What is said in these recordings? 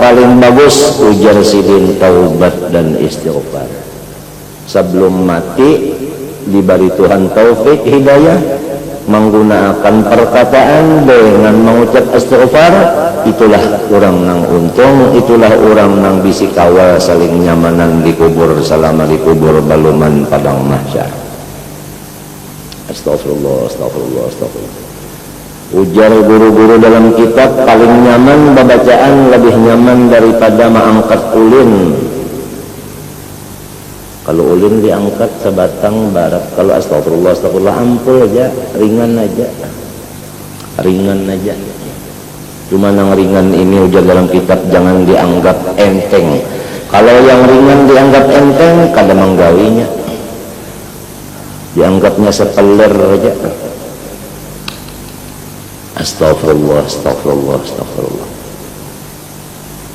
paling bagus ujar sidin taubat dan istighfar. Sebelum mati diberi Tuhan taufik hidayah menggunakan perkataan dengan mengucap istighfar, itulah orang nang untung, itulah orang nang bisi kawal saling nyamanan di kubur selama di kubur baluman padang mahsyar. Astagfirullah, astagfirullah, astagfirullah. Ujar guru-guru dalam kitab, paling nyaman bacaan lebih nyaman daripada mengangkat ulin. Kalau ulin diangkat sebatang barat, kalau astagfirullah, astagfirullah ampul aja, ringan aja. Ringan aja. Cuma yang ringan ini ujar dalam kitab jangan dianggap enteng. Kalau yang ringan dianggap enteng, kada menggawinya. Dianggapnya sepeler aja. Astagfirullah, astagfirullah, astagfirullah.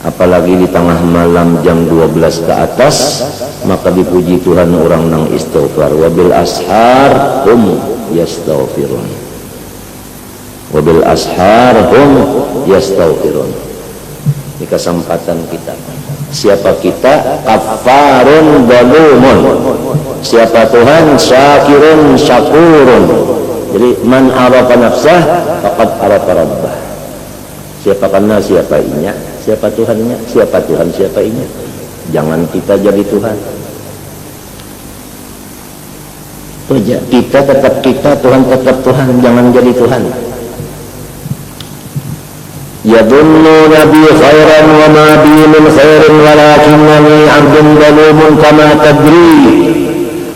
Apalagi di tengah malam jam 12 ke atas, maka dipuji Tuhan orang nang istighfar. Wabil ashar hum yastaghfirun. Wabil ashar hum yastaghfirun. Ini kesempatan kita. Siapa kita? Kafarun zalumun. Siapa Tuhan? Syakirun syakurun. Jadi man arafa nafsah faqad arafa rabbah. Siapa kenal siapa inya, siapa Tuhannya, siapa Tuhan siapa inya. Jangan kita jadi Tuhan. Kita tetap kita, Tuhan tetap Tuhan, jangan jadi Tuhan. Yadunnu nabi khairan wa ma bi min khairin walakinnani abdun zalumun kama tadri.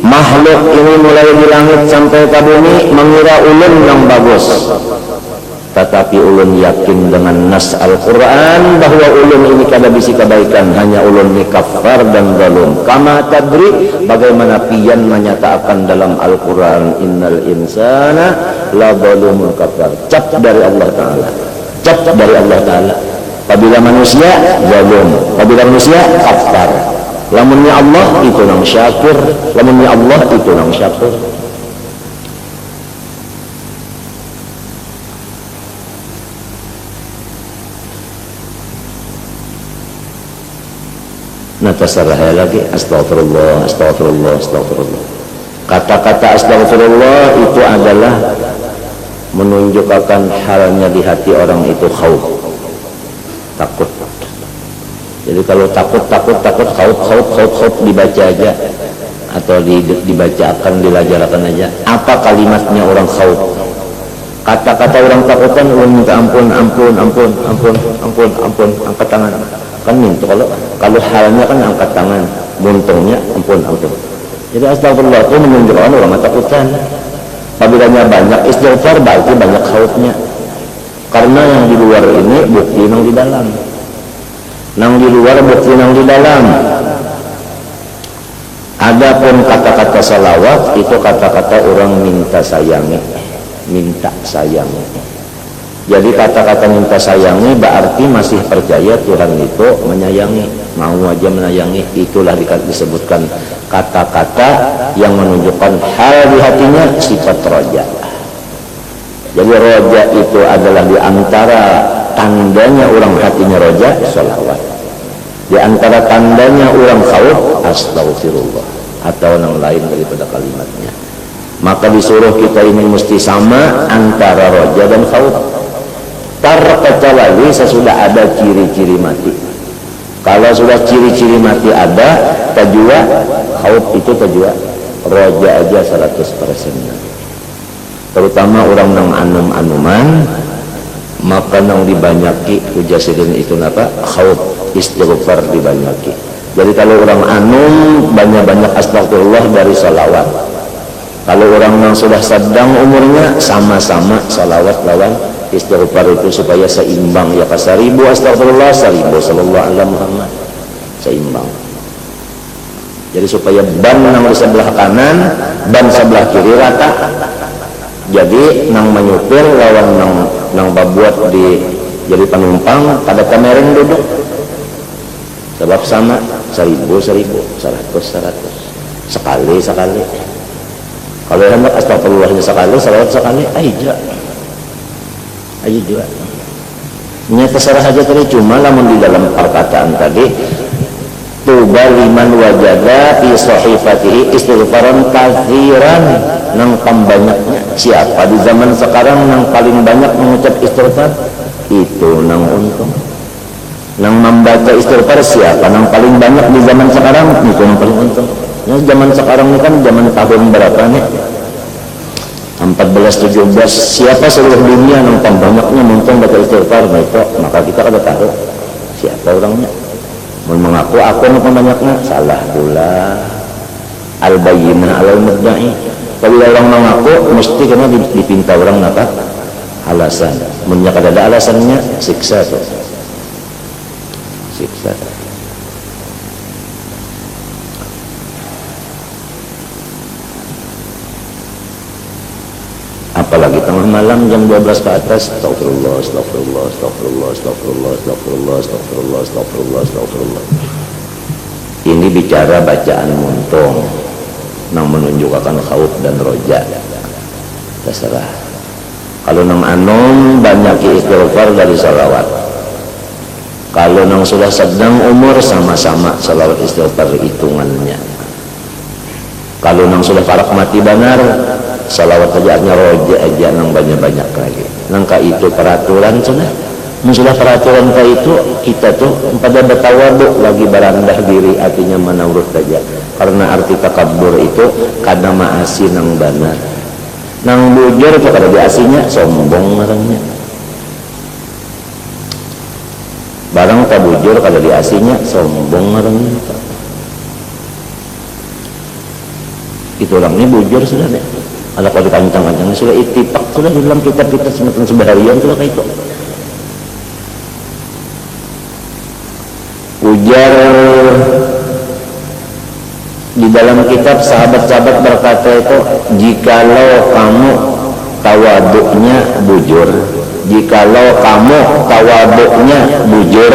Makhluk ini mulai di langit sampai ke bumi mengira ulun yang bagus, tetapi ulun yakin dengan nas Al-Quran bahwa ulun ini kada bisi kebaikan, hanya ulun ini kafar dan zalum. Kama tadri, bagaimana pian menyatakan dalam Al-Quran innal insana la zalumun kafar. Cap dari Allah Ta'ala, cap dari Allah Ta'ala. Apabila manusia zalum, apabila manusia kafar. Lamunnya Allah itu nang syakir, lamunnya Allah itu nang syakur. Nah terserah lagi astagfirullah, astagfirullah, astagfirullah. Kata-kata astagfirullah itu adalah menunjukkan halnya di hati orang itu khauf, takut. Jadi kalau takut khauf dibaca aja atau dibacakan, dilajarkan aja. Apa kalimatnya orang khauf? Kata-kata orang takutan, orang minta ampun, angkat tangan. Kan minta kalau halnya kan angkat tangan, buntungnya ampun. Jadi astagfirullah itu menunjukkan orang takutan. Apabila banyak istighfar berarti banyak khaufnya. Karena yang di luar ini bukti yang di dalam. Nang di luar bukti nang di dalam. Adapun kata-kata salawat itu kata-kata orang minta sayangi, minta sayangi. Jadi kata-kata minta sayangi berarti masih percaya Tuhan itu menyayangi, mau aja menyayangi. Itulah disebutkan kata-kata yang menunjukkan hal di hatinya, sifat roja. Jadi roja itu adalah di antara tandanya orang hatinya roja, sholawat. Di antara tandanya orang khauf, astagfirullah, atau yang lain daripada kalimatnya. Maka disuruh kita ini mesti sama antara roja dan khauf. Terkecuali sesudah ada ciri-ciri mati. Kalau sudah ciri-ciri mati ada, tajwa, khauf itu tajwa, roja aja 100%. Terutama orang nang anum-anuman, maka nang dibanyaki ujasidin itu apa? Khauf, istighfar dibanyaki. Jadi kalau orang anum banyak-banyak astagfirullah dari salawat. Kalau orang yang sudah sedang umurnya sama-sama salawat lawan istighfar itu supaya seimbang. Ya pas 1000 astagfirullah, 1000 sallallahu alaihi Muhammad, seimbang. Jadi supaya ban nang di sebelah kanan, ban sebelah kiri rata. Jadi nang menyupir lawan nang babuat di jadi penumpang pada kamering duduk. Sebab sama 1000 100 sekali. Kalau hendak astagfirullahnya sekali, salawat sekali, aja. nya terserah saja tadi, cuma lamun di dalam perkataan tadi tuba liman wajada fi sahifatihi istighfaran katsiran, nang pembanyaknya siapa di zaman sekarang nang paling banyak mengucap istighfar, itu nang untung. Nang membaca istighfar siapa nang paling banyak di zaman sekarang, itu nang paling untung. Ya, zaman sekarang ini kan zaman tahun berapa nih, 14-17, siapa seluruh dunia nang pembanyaknya untung baca istighfar, maka kita ada tahu siapa orangnya. Mengaku aku yang pembanyaknya, salah pula. Al-bayyinah alal mudda'i. Kalau orang mengaku mesti kena dipinta orang apa? Alasan. Menyak ada alasannya, siksa tuh. Siksa. Apalagi tengah malam jam 12 ke atas, astagfirullah, astagfirullah, astagfirullah, astagfirullah, astagfirullah, astagfirullah, astagfirullah, astagfirullah. Ini bicara bacaan muntung nang menunjukkan khauf dan roja. Terserah. Kalau nang anom banyak istighfar dari salawat. Kalau nang sudah sedang umur sama-sama salawat istighfar hitungannya. Kalau nang sudah farak mati benar, salawat aja roja aja nang banyak-banyak lagi. Nangka itu peraturan sudah peraturan kayak itu, kita tuh pada bertawaduk lagi berendah diri, artinya menurut saja. Karena arti takabur itu kada maasi nang benar. Nang bujur itu kada diasinya sombong marangnya. Barang tak bujur kada diasinya sombong marangnya. Itu orang ini bujur sudah deh. Kalau kau dikancang-kancang sudah ittifaq, sudah di dalam kitab kita semakin sebaharian sudah kayak itu. Ujar di dalam kitab sahabat-sahabat berkata itu, jikalau kamu tawaduknya bujur, jikalau kamu tawaduknya bujur,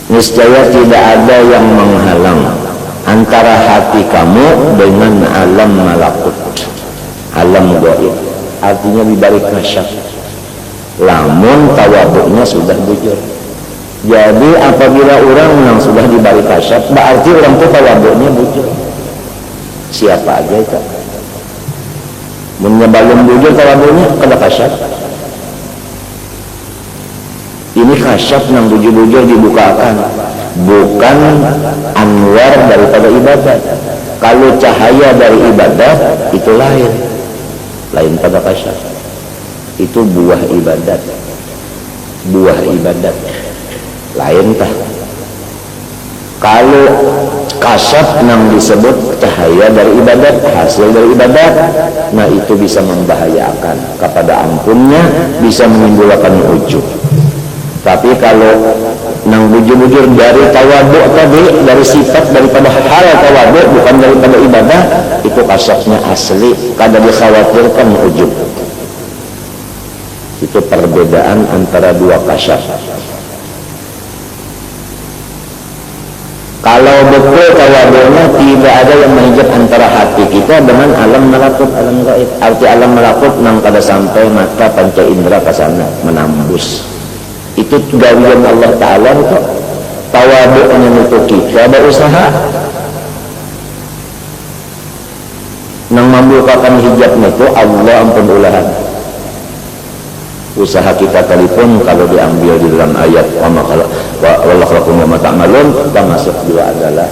niscaya tidak ada yang menghalang antara hati kamu dengan alam malakut, alam gaib, artinya dibalik kasyaf. Lamun tawaduknya sudah bujur. Jadi apabila orang yang sudah dibalik kasyaf, berarti orang itu tawaduknya bujur. Siapa aja itu menyebalun bujur tawaduknya kada kasyaf. Ini kasyaf yang bujur-bujur dibukakan, bukan anwar daripada ibadat. Kalau cahaya dari ibadat itu lain pada kasyaf. Itu buah ibadat, lain tah. Kalau kasyaf yang disebut cahaya dari ibadat, hasil dari ibadat, nah itu bisa membahayakan kepada ampunnya, bisa menimbulkan ujub. Tapi kalau nang bujur-bujur dari tawaduk tadi, dari sifat daripada hal tawaduk, bukan daripada ibadah, itu kasyafnya asli, kada dikhawatirkan ujub. Itu perbedaan antara dua kasyaf. Kalau betul tawaduknya tidak ada yang menghijab antara hati kita dengan alam malakut, alam gaib. Arti alam malakut nang kada sampai mata panca indera ke sana menambus. Itu gawian Allah Ta'ala itu. Tawaduknya itu kita berusaha nang membukakan hijabnya itu Allah ampun ulahan. Usaha kita telepon kalau diambil di dalam ayat wallahu khalaqakum wa ma ta'malun, termasuk juga adalah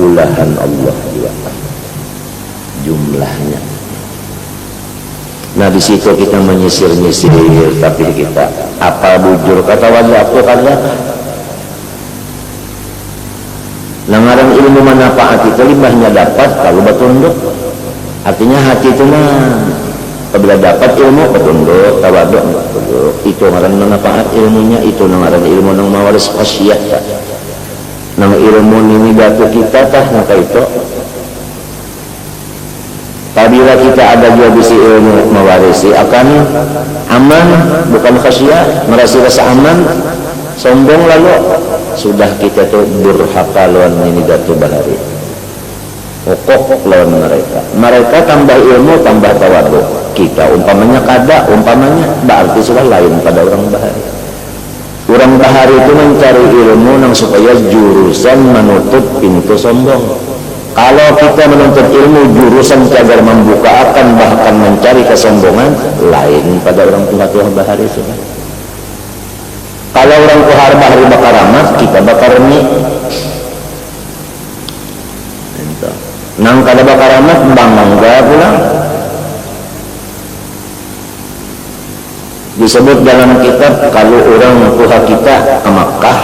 ulahan Allah juga jumlahnya. Nah di situ kita menyisir-nyisir, tapi kita apa bujur kata wajah aku kata langaran ilmu manfaat itu limbahnya dapat kalau bertunduk. Artinya hati itu mah apabila dapat ilmu bertunduk, tawaduk bertunduk, itu ngaran manfaat ilmunya, itu ngaran ilmu nang mawaris khasyah nang ilmu ini datu kita tah maka itu. Apabila kita ada juga bisi ilmu mewarisi akan aman, bukan khasyah, merasa rasa aman, sombong lalu sudah kita tuh durhaka lawan ini datu bahari. Ukuk lawan mereka tambah ilmu tambah tawadhu. Kita umpamanya kada, umpamanya berarti sudah lain pada orang bahari. Orang bahari itu mencari ilmu nang supaya jurusan menutup pintu sombong. Kalau kita menuntut ilmu jurusan agar membuka akan bahkan mencari kesombongan, lain pada orang tua bahari sudah. Kalau orang tua bahari bakar ramah, kita bakar ni. Nang kada bakar ramah, bangga pulang. Disebut dalam kitab kalau orang tua kita ke Makkah,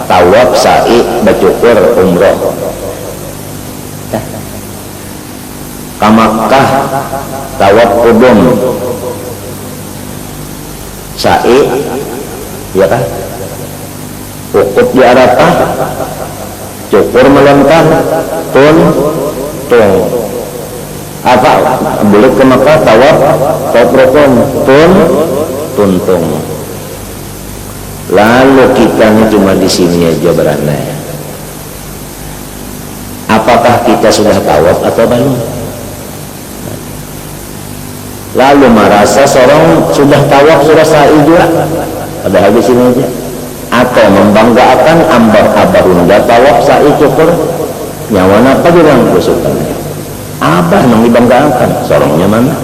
tawaf, sa'i, bacukur, umroh. Ke Makkah, tawaf kudum, sa'i, ya kan? Ukut di Arafah, cukur melontar, tung. Apa? Boleh ke Makkah, tawaf rukun, tuntung. Lalu kita cuma di sini aja berandai. Apakah kita sudah tawaf atau belum? Lalu merasa seorang sudah tawaf, sudah sa'i juga, padahal di sini aja. Atau membanggakan abah unda tawaf, sa'i, cukur, nyawa apa juga yang berusukannya. Abah yang dibanggakan, seorangnya mana?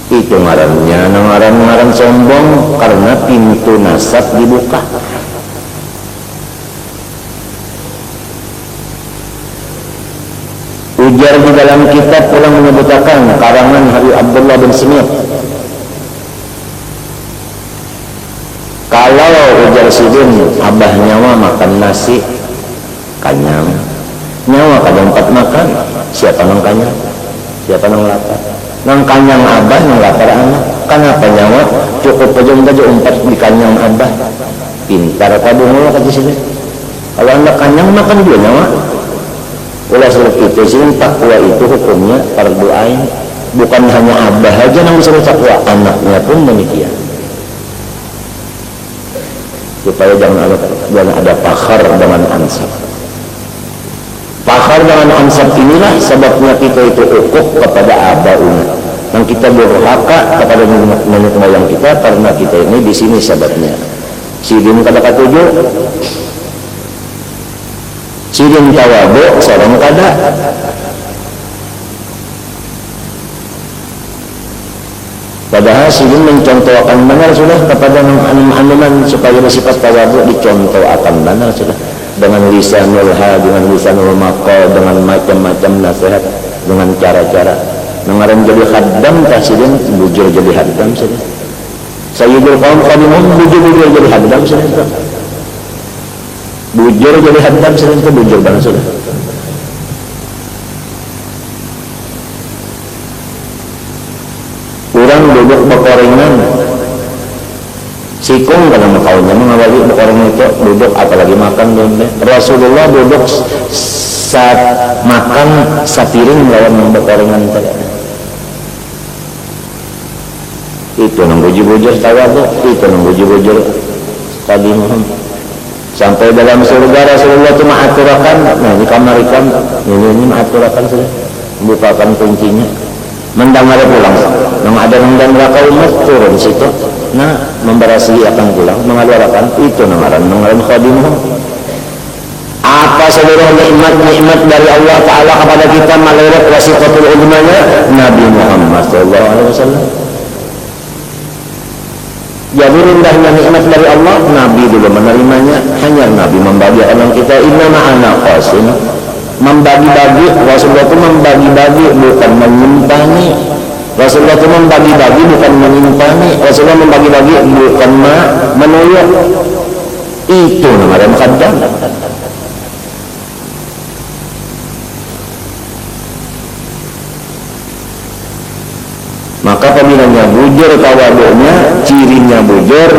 Itu ngarannya ngaran sombong karena pintu nasab dibuka. Ujar di dalam kitab pulang menyebutkan karangan Habib Abdullah bin Smith. Kalau ujar sidin abah nyawa makan nasi kanyang, nyawa kadang empat makan, siapa nang kanyang, siapa nang lapar? Nang kanyang abah nang lapar anak. Kenapa nyawa cukup aja umpat di kanyang abah? Pintar kabung kata sini. Kalau anak kanyang makan dia nyawa. Oleh sebab itu sih takwa itu hukumnya fardu ain. Bukan hanya abah aja yang disuruh takwa, anaknya pun demikian. Supaya jangan ada pakhar dengan ansab. Pakhar dengan ansab inilah sebabnya kita itu ukuk kepada abah umat. Dan kita berhaka kepada nenek moyang kita karena kita ini di sini sebabnya. Sidin kada katuju, sidin tawadhu, seorang kada. Padahal sidin mencontohkan benar sudah kepada anuman supaya bersifat tawadhu dicontoh akan benar sudah dengan lisanul hal, dengan lisanul maqal, dengan macam-macam nasihat, dengan cara-cara. Mengarang jadi khaddam tasidin bujur jadi khaddam saja. Sayyidul qaum qadimun bujur jadi khaddam saja. Bujur jadi khaddam saja itu bujur banget sudah. Orang duduk berkorengan, sikung karena makaunya mengawali berkorengan itu duduk apalagi makan dulu. Rasulullah duduk saat makan sapiring melawan berkorengan tadi. Itu nang bujur-bujur tawadhu, itu nang bujur-bujur qadimuhum. Sampai dalam surga Rasulullah itu mengaturakan, nah di kamar ikan ini mengaturakan sudah, bukakan kuncinya, mendengar pulang. Nang ada nang neraka umat turun di situ, nah memberasi akan pulang, mengaturakan itu nangaran qadimuhum. Apa seluruh nikmat-nikmat dari Allah Taala kepada kita malaikat wasiqatul udmanya Nabi Muhammad sallallahu alaihi wasallam. Jadi rendahnya nikmat dari Allah, Nabi dulu menerimanya. Hanya Nabi membagi orang kita inna ma'ana qasim, membagi-bagi. Rasulullah itu membagi-bagi bukan menyimpani. Rasulullah itu membagi-bagi bukan menyimpani. Rasulullah membagi-bagi bukan menuyuk. Itu namanya muqaddam. Maka apabila bujur tawadhu'nya, cirinya bujur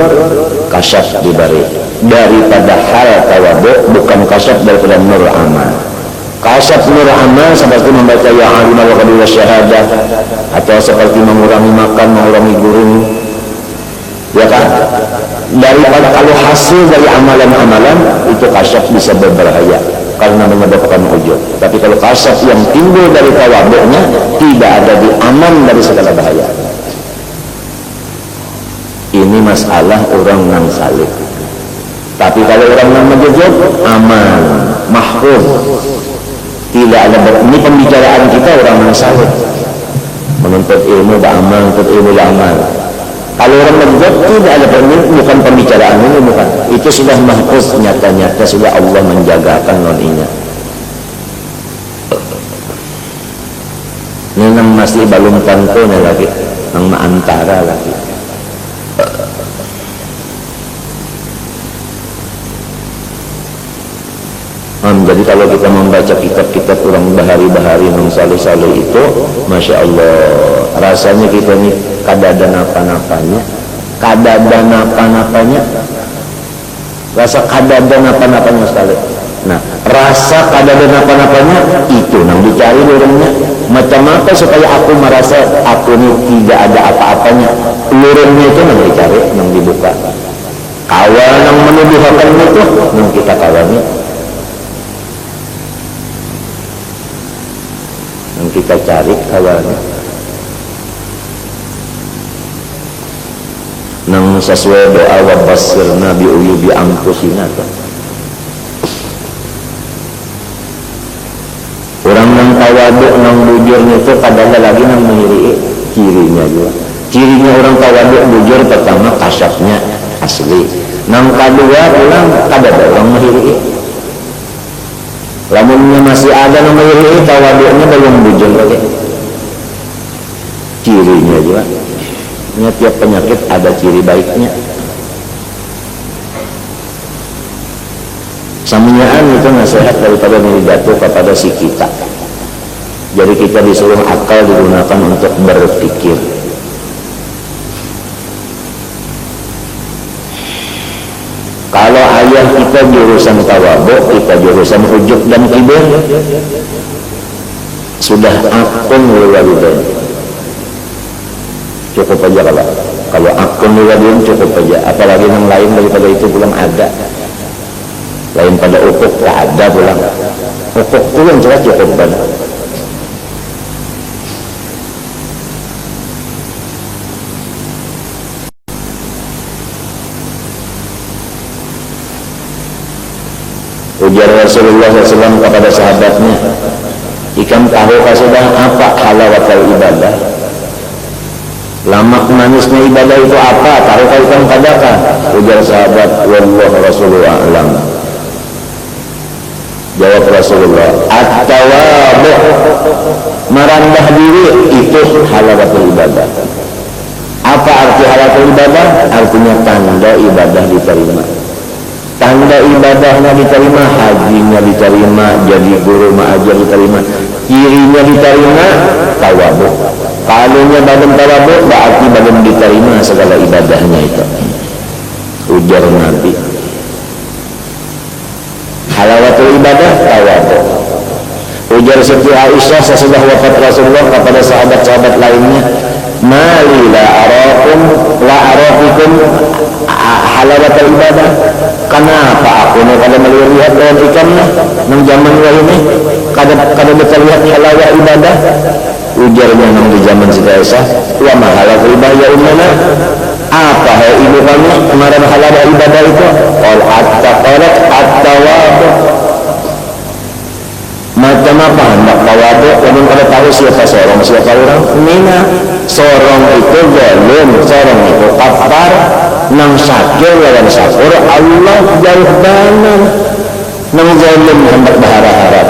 kasyaf dibari daripada hal tawadhu, bukan kasyaf daripada nur amal. Kasyaf nur amal seperti membaca ya alim wa qadil syahadah, atau seperti mengurangi makan, mengurangi gurun, ya kan? Daripada kalau hasil dari amalan-amalan itu kasyaf bisa berbahaya. karena menyebabkan ujub. Tapi kalau kasat yang timbul dari tawaduknya tidak ada di aman dari segala bahaya. Ini masalah orang yang salih. Tapi kalau orang yang menjujur aman, mahfuz. Tidak ada ini pembicaraan kita orang yang salih. Menuntut ilmu beramal, menuntut ilmu beramal. Kalau orang menjujur tidak ada bukan pembicaraan ini, bukan. Itu sudah mahfuz, nyata-nyata sudah Allah menjagakan noninya. Ini nang masih belum tentu nih lagi, nang antara lagi. Jadi kalau kita membaca kitab-kitab orang bahari-bahari yang salih-salih itu, Masya Allah, rasanya kita ini kadada napa-napanya, rasa kadada napa-napanya sekali. Nah, rasa kadada napa-napanya itu yang dicari lurungnya. Macam apa supaya aku merasa aku ini tidak ada apa-apanya? Lurungnya itu yang dicari, yang dibuka. Kawan yang menuduhkan itu, yang kita kawani. Kita cari kawannya nang sesuai doa wa basirna bi uyubi anfusina. Orang nang tawaduk nang bujurnya itu kadang lagi nang mengiri cirinya juga. Cirinya orang tawaduk bujur pertama kasafnya asli, nang kedua orang kadang orang mengiri. Lamunnya masih ada nomor ini tawaduknya belum bujur lagi. Cirinya juga. Tiap penyakit ada ciri baiknya. Samiaan itu nasihat daripada jatuh kepada si kita. Jadi kita disuruh akal digunakan untuk berpikir. Kalau ayah kita jurusan tawaduk, kita jurusan ujub dan kibir, sudah akun liwalidain. Cukup aja kalau akun liwalidain cukup aja. Apalagi yang lain daripada itu belum ada. Lain pada ukuk tak ada pulang. Ukuk itu yang jelas cukup banget. Ujar Rasulullah SAW kepada sahabatnya, "Ikam tahu sudah apa halawatul ibadah? Lamak manisnya ibadah itu apa? Tahukah ikam kadakan?" Ujar sahabat, "Wallahu Rasulullah a'lam." Jawab Rasulullah, "At-tawadhu, merendah diri itu halawatul ibadah." Apa arti halawatul ibadah? Artinya tanda ibadah diterima. Tanda ibadahnya diterima, hajinya diterima, jadi guru ma'ajar diterima, cirinya diterima, tawaduk. Kalaunya badan tawaduk, berarti badan diterima segala ibadahnya itu. Ujar Nabi, halawatul ibadah, tawaduk. Ujar Siti Aisyah sesudah wafat Rasulullah kepada sahabat-sahabat lainnya, "Mali la arafikum halawatul ibadah." Kenapa aku nih kada melihat dalam ikannya nang zaman ini kada bisa lihat halawat ibadah? Ujarnya nang di zaman Siti Aisyah, "Wa ma halawatul ibadah ya ummana?" Apa hai ibu kami kemarin halawat ibadah itu? Qal at-tawadhu. Macam apa hendak tawaduk? Kamu kada tahu siapa seorang, siapa orang? Mina seorang itu zalim, seorang itu kafar, nang syakir lawan syukur Allah jauh banget. Nang zalim hendak berharap-harap,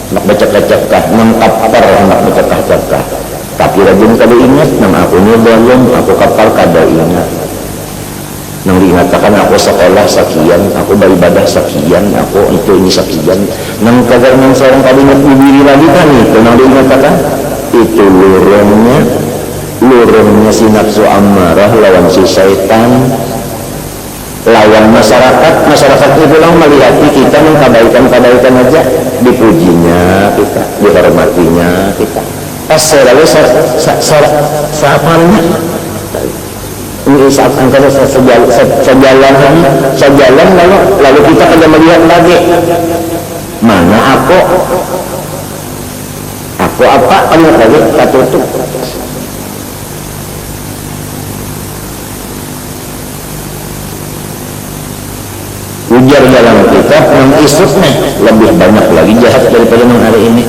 hendak bercakap-cakap, nang kafar hendak bercakap-cakap. Tapi rajin kada ingat, nang aku ni zalim, aku kafar kada ingat. Nang diingatkan aku sekolah sekian, aku beribadah sekian, aku itu ini sekian. Nang kagak nang seorang kali ingat diri lagi kan itu nang diingatkan itu lurungnya si nafsu amarah lawan si syaitan, lawan masyarakat itu lang melihat kita nang kebaikan aja, dipujinya kita, dihormatinya kita. Pas selalu saparnya ini saat angkanya sejalan, lalu kita akan melihat lagi. Mana aku apa kamu lagi katutup. Ujar dalam kitab yang isuknya lebih banyak lagi jahat daripada yang hari ini.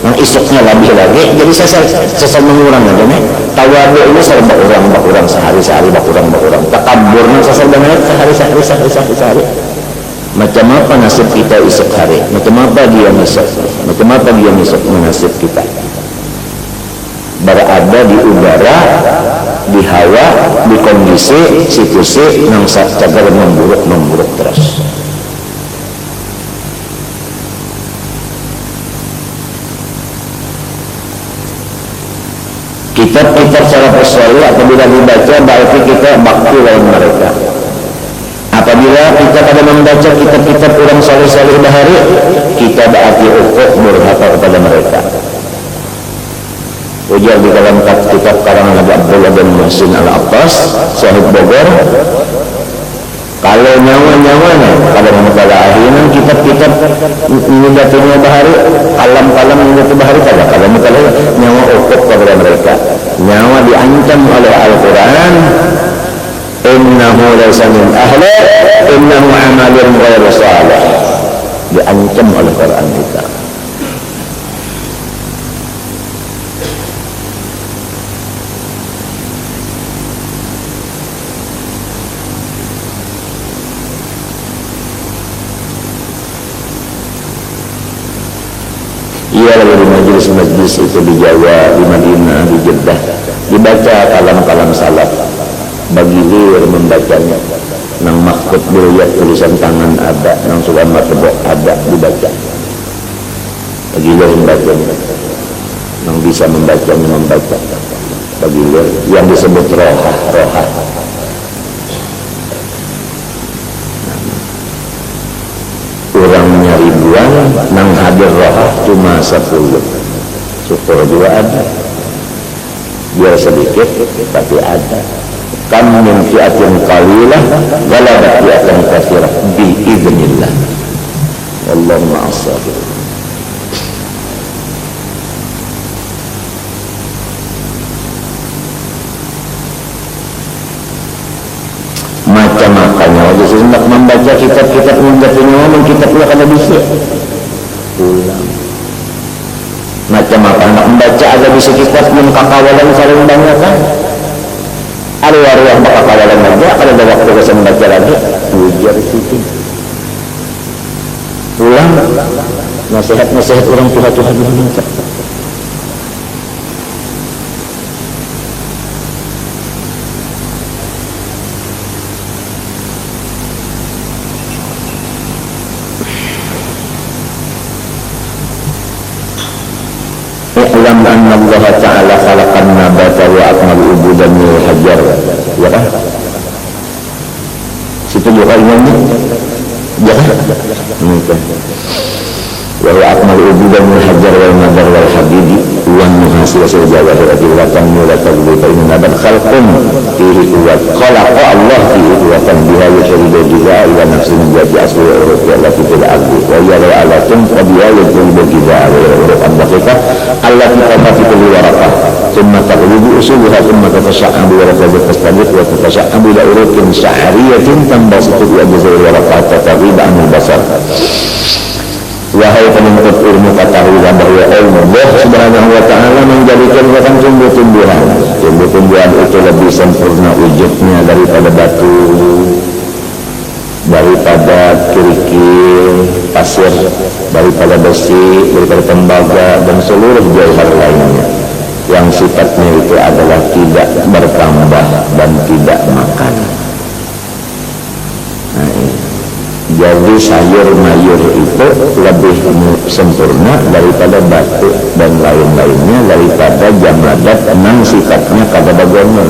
Yang isuknya lebih lagi, jadi saya mengurang aja nih. Tawadu ini serba kurang sehari-hari kurang. Takaburnya saya banget sehari. Macam apa nasib kita esok hari? Macam apa dia mesok nasib kita? Berada di udara, di hawa, di kondisi situasi yang cagar memburuk terus. Kitab-kitab salafus saleh apabila dibaca berarti kita bakti lawan mereka. Apabila kita pada membaca kitab-kitab orang saleh-saleh bahari, kita berarti ukuk durhaka kepada mereka. Ujar di dalam kitab karangan Nabi Abdullah bin Muhsin Al-Abbas, Sahib Bogor, kalau nyawa-nyawanya pada membaca akhirnya kitab-kitab menjatuhnya bahari, kalam-kalam menjatuh bahari kalau nyawa ukuk kepada mereka. Nyawa diancam oleh Al-Quran, innahu laysa min ahli, innahu amalun ghairu salih. Diancam oleh Quran kita. Ia lalu di majlis-majlis itu di Jawa, di Madinah, di Jeddah, dibaca kalam-kalam salaf. Bagilir membacanya, nang maksud dilihat tulisan tangan ada, nang sulam matebok ada dibaca. Bagilir membacanya, nang bisa membacanya membaca. Bagilir yang disebut roha. Kurangnya ribuan, nang hadir roha cuma 10. Syukur juga ada. Biar sedikit, tapi ada. Kam min fi'atin qalilah ghalabat fi'atan katsirah biiznillah. Wallahu ma'as. Macam makanya wajah hendak membaca kitab-kitab menjadinya ngomong kitabnya kada bisa ulang. Macam apa hendak membaca ada bisa kitab yang kakawalan saling banyak kan? Ada waruah bakal kawalan aja, kalau ada waktu bisa membaca lagi, ujar situ. Ulang, nasihat orang Tuhan minta. I'lam anna Allah Ta'ala khalaqan nabata wa akmal ubudan min hajar. Ya kan? Situ juga imamnya. Ya kan? Wa akmal ubudan min hajar wal madar wal habidi wa nuhasi wa jawahirati wa tamulata wa inna nabat khalqun fihi quwwat khalaqa Allah fihi quwwatan biha yushridu biha ila nafsin jati asli wa urufi allati fil ardi wa yara alatum wa biha yushridu biha wa urufi al-daqiqah allati tafati kulli waraqah thumma taqlubu usubuha thumma tatasha'abu wa tatasha'abu wa tatasha'abu ila urukin sya'ariyatin tambasitu bi ajzai waraqah tataghiba anil basar. Wahai penuntut ilmu, ketahuilah bahwa Allah Subhanahu wa Ta'ala menjadikan bahkan tumbuh-tumbuhan itu lebih sempurna wujudnya daripada batu, daripada kerikil, pasir, daripada besi, daripada tembaga dan seluruh jauhar lainnya yang sifatnya itu adalah tidak bertambah dan tidak makan. Jadi sayur mayur itu lebih sempurna daripada batu dan lain-lainnya, daripada jamadat enam sifatnya kada bagonol.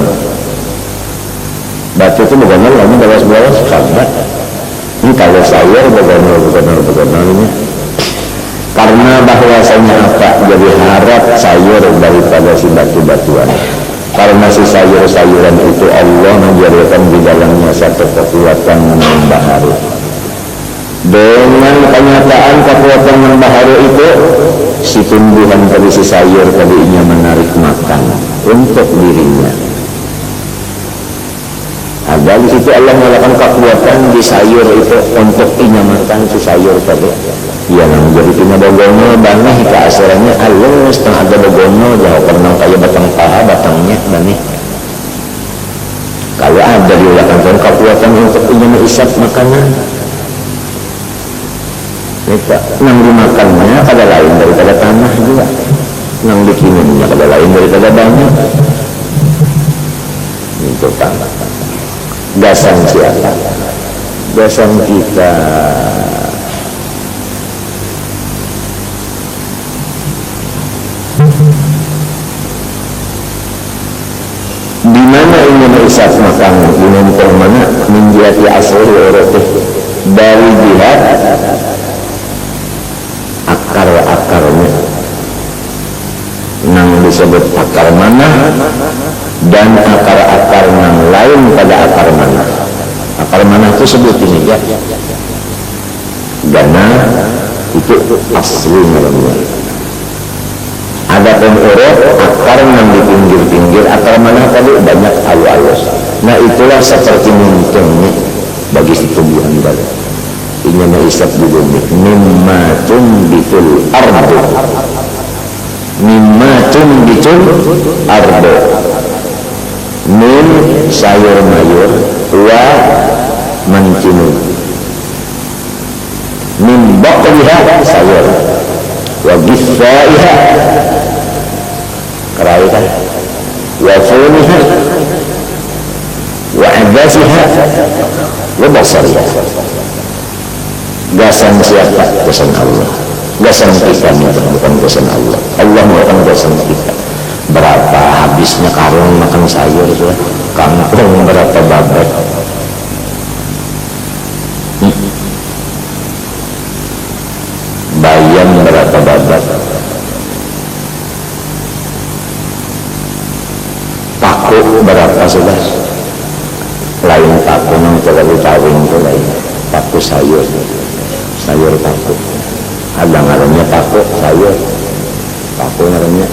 Batu itu bagonol, lalu balas-balas kada. Ini kalau sayur bagonol-bagonolnya. Karena bahwasanya apa? Jadi harap sayur daripada si batu-batuan. Karena si sayur-sayuran itu Allah menjadikan di dalamnya satu kekuatan yang bahari. Dengan kenyataan kekuatan yang baharu itu, si tumbuhan tadi, si sayur tadinya menarik makan untuk dirinya. Ada di situ Allah melakukan kekuatan di sayur itu untuk inyamakan si sayur tadi. Ya, jadi punya bogono baneh ke asalnya halus, tengah ada bogono jauh pernah kayak batang paha batangnya baneh. Kalau ada dilakukan kekuatan untuk isap makanan, itu nang dimakannya kada lain daripada tanah juga, nang dikirimnya kada lain daripada banyak. Itu tanah. Gasan siapa? Gasan kita. Di mana ingin isap makan dinuntun mana menjadi asal Eropa dari jihad akar-akarnya nang disebut akar mana dan akar-akar yang lain pada akar mana. Akar mana itu sebut ini ya, dana itu asli namanya. Ada pun urut akar yang di pinggir-pinggir, akar mana tadi banyak halus. Nah itulah seperti muntungnya bagi si tumbuhan tadi. Ini merisap di bumi. Mimma tumbitul ardu, mimma tumbitul ardu, min sayur mayur, wa mancinu, min baqliha sayur, wa githaiha keraikan, wa fumiha, wa adasiha, wa basariha. Gasan siapa? Gasan Allah. Gasan kita bukan gasan Allah. Allah bukan gasan kita. Berapa habisnya karung makan sayur itu, kangkung berapa babat. Bayam berapa babat. Paku berapa sudah. Lain paku yang terlalu tawing itu lain. Paku sayur. Sayur paku. Ada ngarannya paku sayur. Paku ngarannya.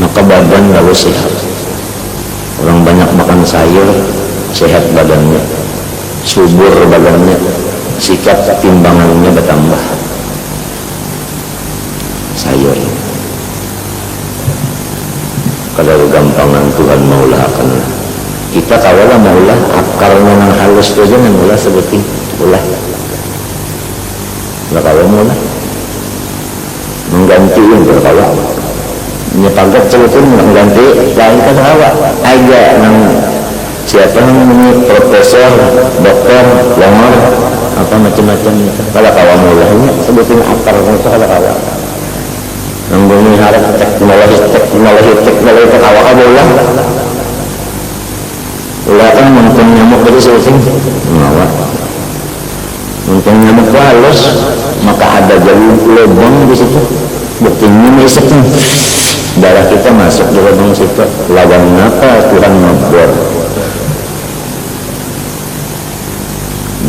Maka badan lalu sehat. Orang banyak makan sayur, sehat badannya, subur badannya, sikap timbangannya bertambah. Sayur. Kalau gampangan Tuhan maulah akan kita kawalah maulah akarnya yang halus itu aja maulah sebutin ulah. Nggak kalau maulah menggantiin berkawal. Nyepagat celupin mengganti lain kan awak aja nang siapa namanya profesor, dokter, longor apa macam-macam kalau kawan mulanya sebutin akar itu kalau kawan nang bumi harap teknologi itu awak aja ulah kan mungkin nyamuk dari sebutin ngawak mungkin nyamuk halus maka ada jalur lubang di situ buktinya meseknya darah kita masuk di lubang situ. Lawan apa Tuhan ngebor?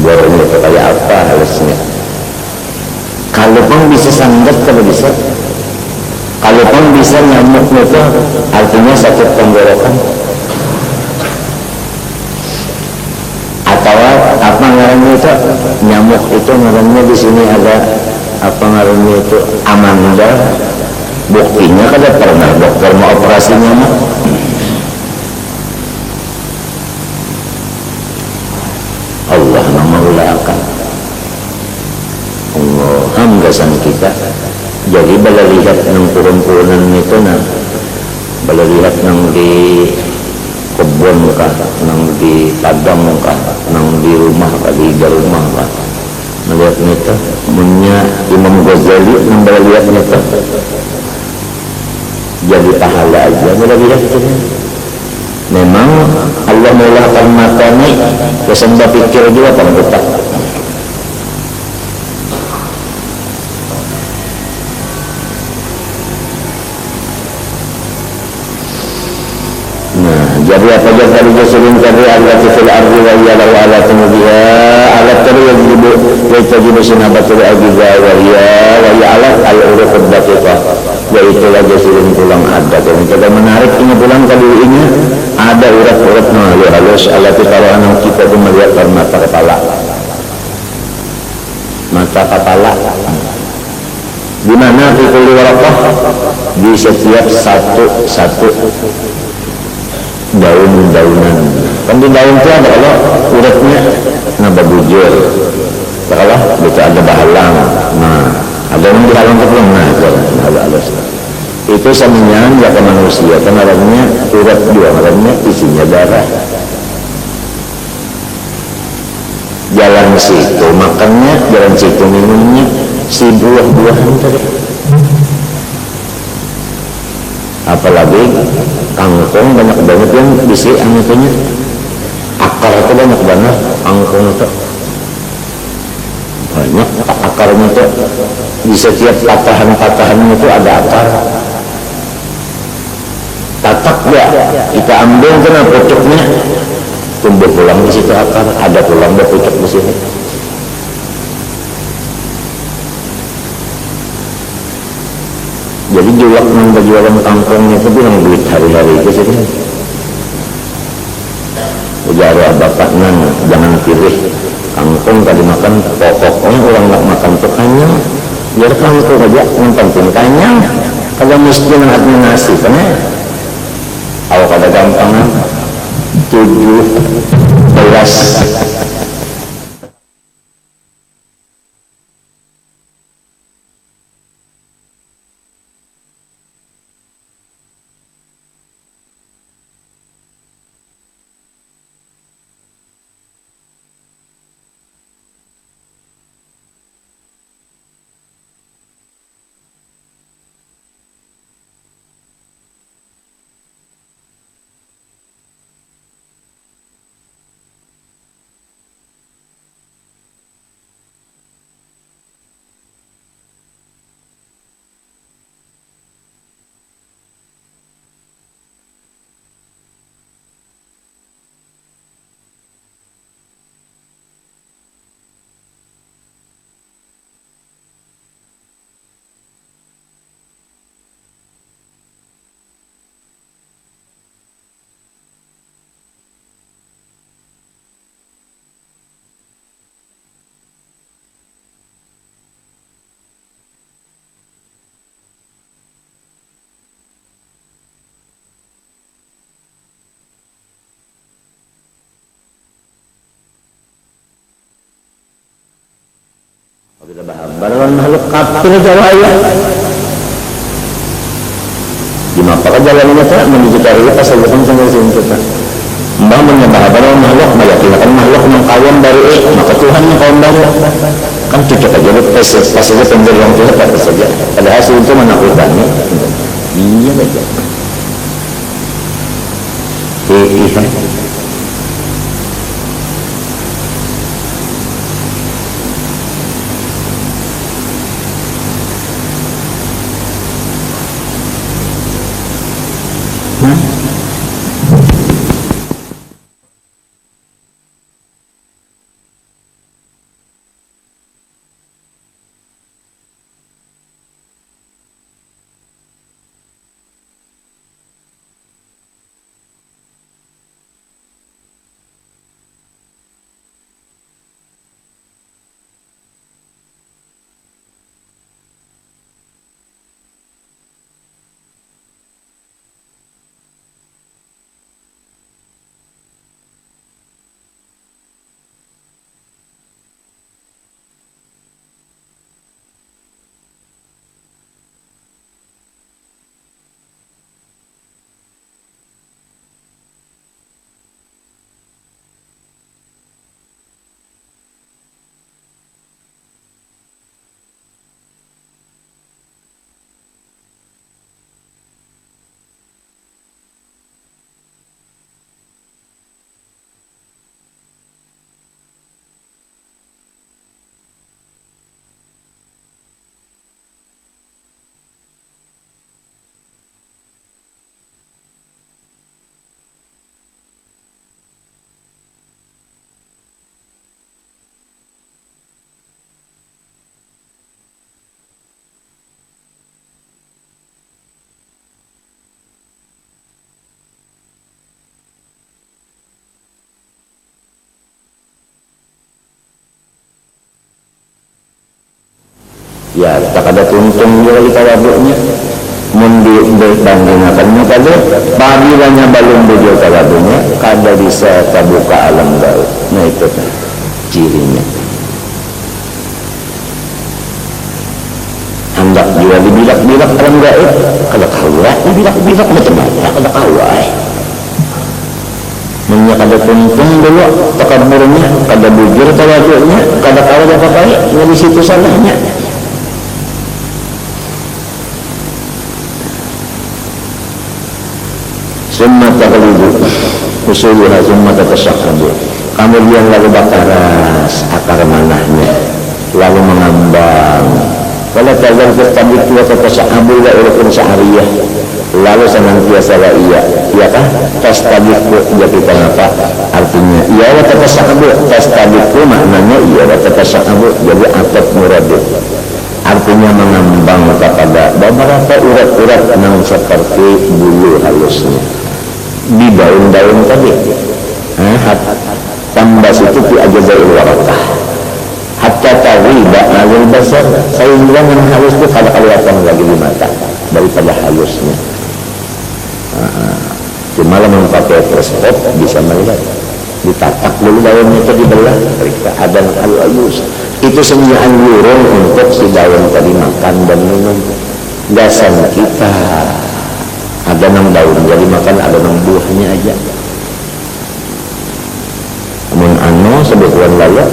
Bornya itu kayak apa halusnya? Kalau pun bisa sangat, kalau bisa. Kalau pun bisa nyamuk itu artinya sakit tenggorokan. Atau apa ngarannya itu? Nyamuk itu ngarannya di sini ada apa ngarannya itu amanda. Buktinya kada pernah dokter mau operasi nyamuk. Allah memulakan Allah hamgasan kita. Jadi bala lihat ng kurun-kurunan nito na bala lihat ng di kebun ka, ng di padang ka, ng di rumah ka, di rumah ka. Melihat nito, punya Imam Ghazali ng bala lihat nito. Jadi pahala aja boleh lihat itu. Memang Allah mulakan mata ni kesembah pikir juga pembuka. Nah Jadi apa jadi jasurin kari alati fil ardi wa hiya lahu alatun biha alat tadi yajibu sinabatul agiza wa hiya alat al-urufud daqiqah, yaitu jasurin tulang ada. Dan kita menarik ini tulang kaduinya ada urat-urat halus alati kalau anak kita itu melihat dari mata kepala di mana di kulli waraqah, di setiap satu daun-daunan. Kan di daun itu ada kalau uratnya nambah bujur, kalau itu ada bahalang, nah ada yang dihalang ke belum, nah itu halus. Itu samian ya ke manusia, kan arahnya urat juga, arahnya isinya darah. Jalan situ makannya, jalan situ minumnya, si buah-buahan tadi. Apalagi kangkung banyak banget yang bisa anaknya, akar itu banyak banget kangkung itu banyak akarnya itu, di setiap patahan-patahan itu ada akar. Tatak ya kita ambil kena pucuknya, tumbuh pulang di situ akar, ada pulang ada pucuk di sini. Jadi julak yang berjualan kangkungnya itu bilang duit hari-hari itu sih. Ujar bapak nang jangan pilih kangkung tadi makan, pokoknya orang nggak makan tuh kanyang, biar kangkung aja yang penting kanyang. Kalau miskin hatinya nasi kan ya, kalau pada gampangan 17. Kita bahas barang makhluk kafir jawaya. Gimana kan jalannya tak menuju ke Allah pas Allah sampai sini kita. Mbah menyembah barang makhluk, meyakinkan makhluk mengkawin dari maka Tuhan mengkawin dari kan cocok aja pas saja pemberi yang Tuhan apa saja. Pada hasil itu menakutkannya. Iya saja. Iya. ya tak ada tuntung juga kita wabuknya mundi berbandingannya tadi pabilanya balung bujur kalabunya kada bisa terbuka alam gaib. Nah itu cirinya. Hendak juga dibilak-bilak alam gaib kada kawah dibilak-bilak macam-macam kada kawah minyak kada tuntung dulu takaburnya kada bujur kalabunya kada kawah apa-apa ya di situ salahnya. Summa taqlibu usuluha summa tatasyaqqabu, kemudian lalu bakaras akar manahnya lalu mengambang. Wala tazal tastabiq wa tatasyaqqabu la urukun sya'riyah, lalu senantiasa la iya kah tastabiq jadi apa artinya iya wa tatasyaqqabu. Tastabiq maknanya iya wa tatasyaqqabu jadi atap muradif, artinya mengambang kepada beberapa urat-urat yang seperti bulu halusnya di daun-daun tadi. Tambah situ ti ajazail warakah hatta taghiba alil basar, sehingga yang halus itu kada kelihatan lagi di mata daripada halusnya. Cuma kalau pakai teleskop bisa melihat, ditatak dulu daunnya itu dibelah, ada halus. Itu semuanya anjuran untuk si daun tadi makan dan minum. Gasan kita ada 6 daun jadi makan, ada 6 buahnya aja. Mun anu sebukuan layak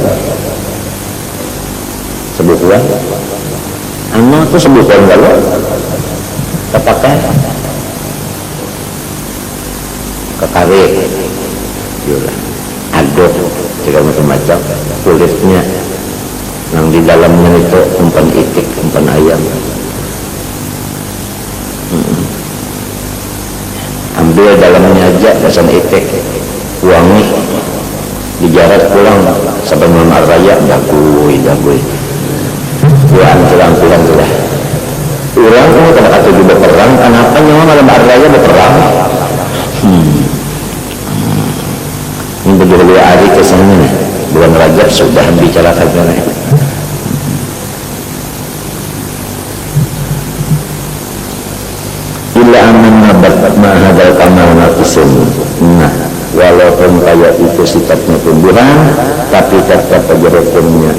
sebukuan anu itu sebukuan layak kepakai kekarik yolah aduk segala macam-macam kulitnya yang di dalamnya itu umpan itik, umpan ayam. Ambil dalamnya aja dasar itik, wangi, dijarat pulang sampai malam raya dagui. Pulang sudah. Ulang kamu kata juga berperang, kenapa nyawa malam raya berperang? Ini begitu hari kesana bulan Rajab sudah bicarakan mengenai illa aman nabat mahadal kamal nafisun. Nah, walaupun kayak itu sifatnya tumbuhan, tapi tetap pejerukunnya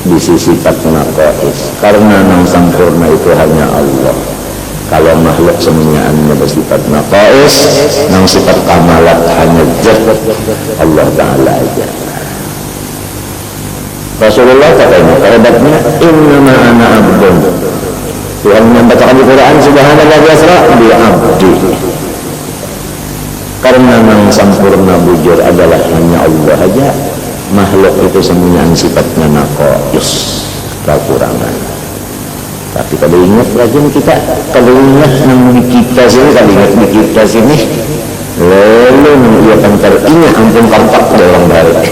di sisi sifat naqais, karena yang sempurna itu hanya Allah. Kalau makhluk semuanya bersifat naqais, yang sifat kamalat hanya zat Allah Ta'ala aja. Rasulullah katanya, kerabatnya innama ana abdun, Tuhan membacakan di Quran subhanallah yasra bi abdi, karena yang sempurna bujur adalah hanya Allah aja. Makhluk itu semuanya sifatnya naqais, kekurangan. Tapi kalau ingat rajin kita, kalau ingat di kita sini, lalu ia akan teringat ampun kartak dalam balik.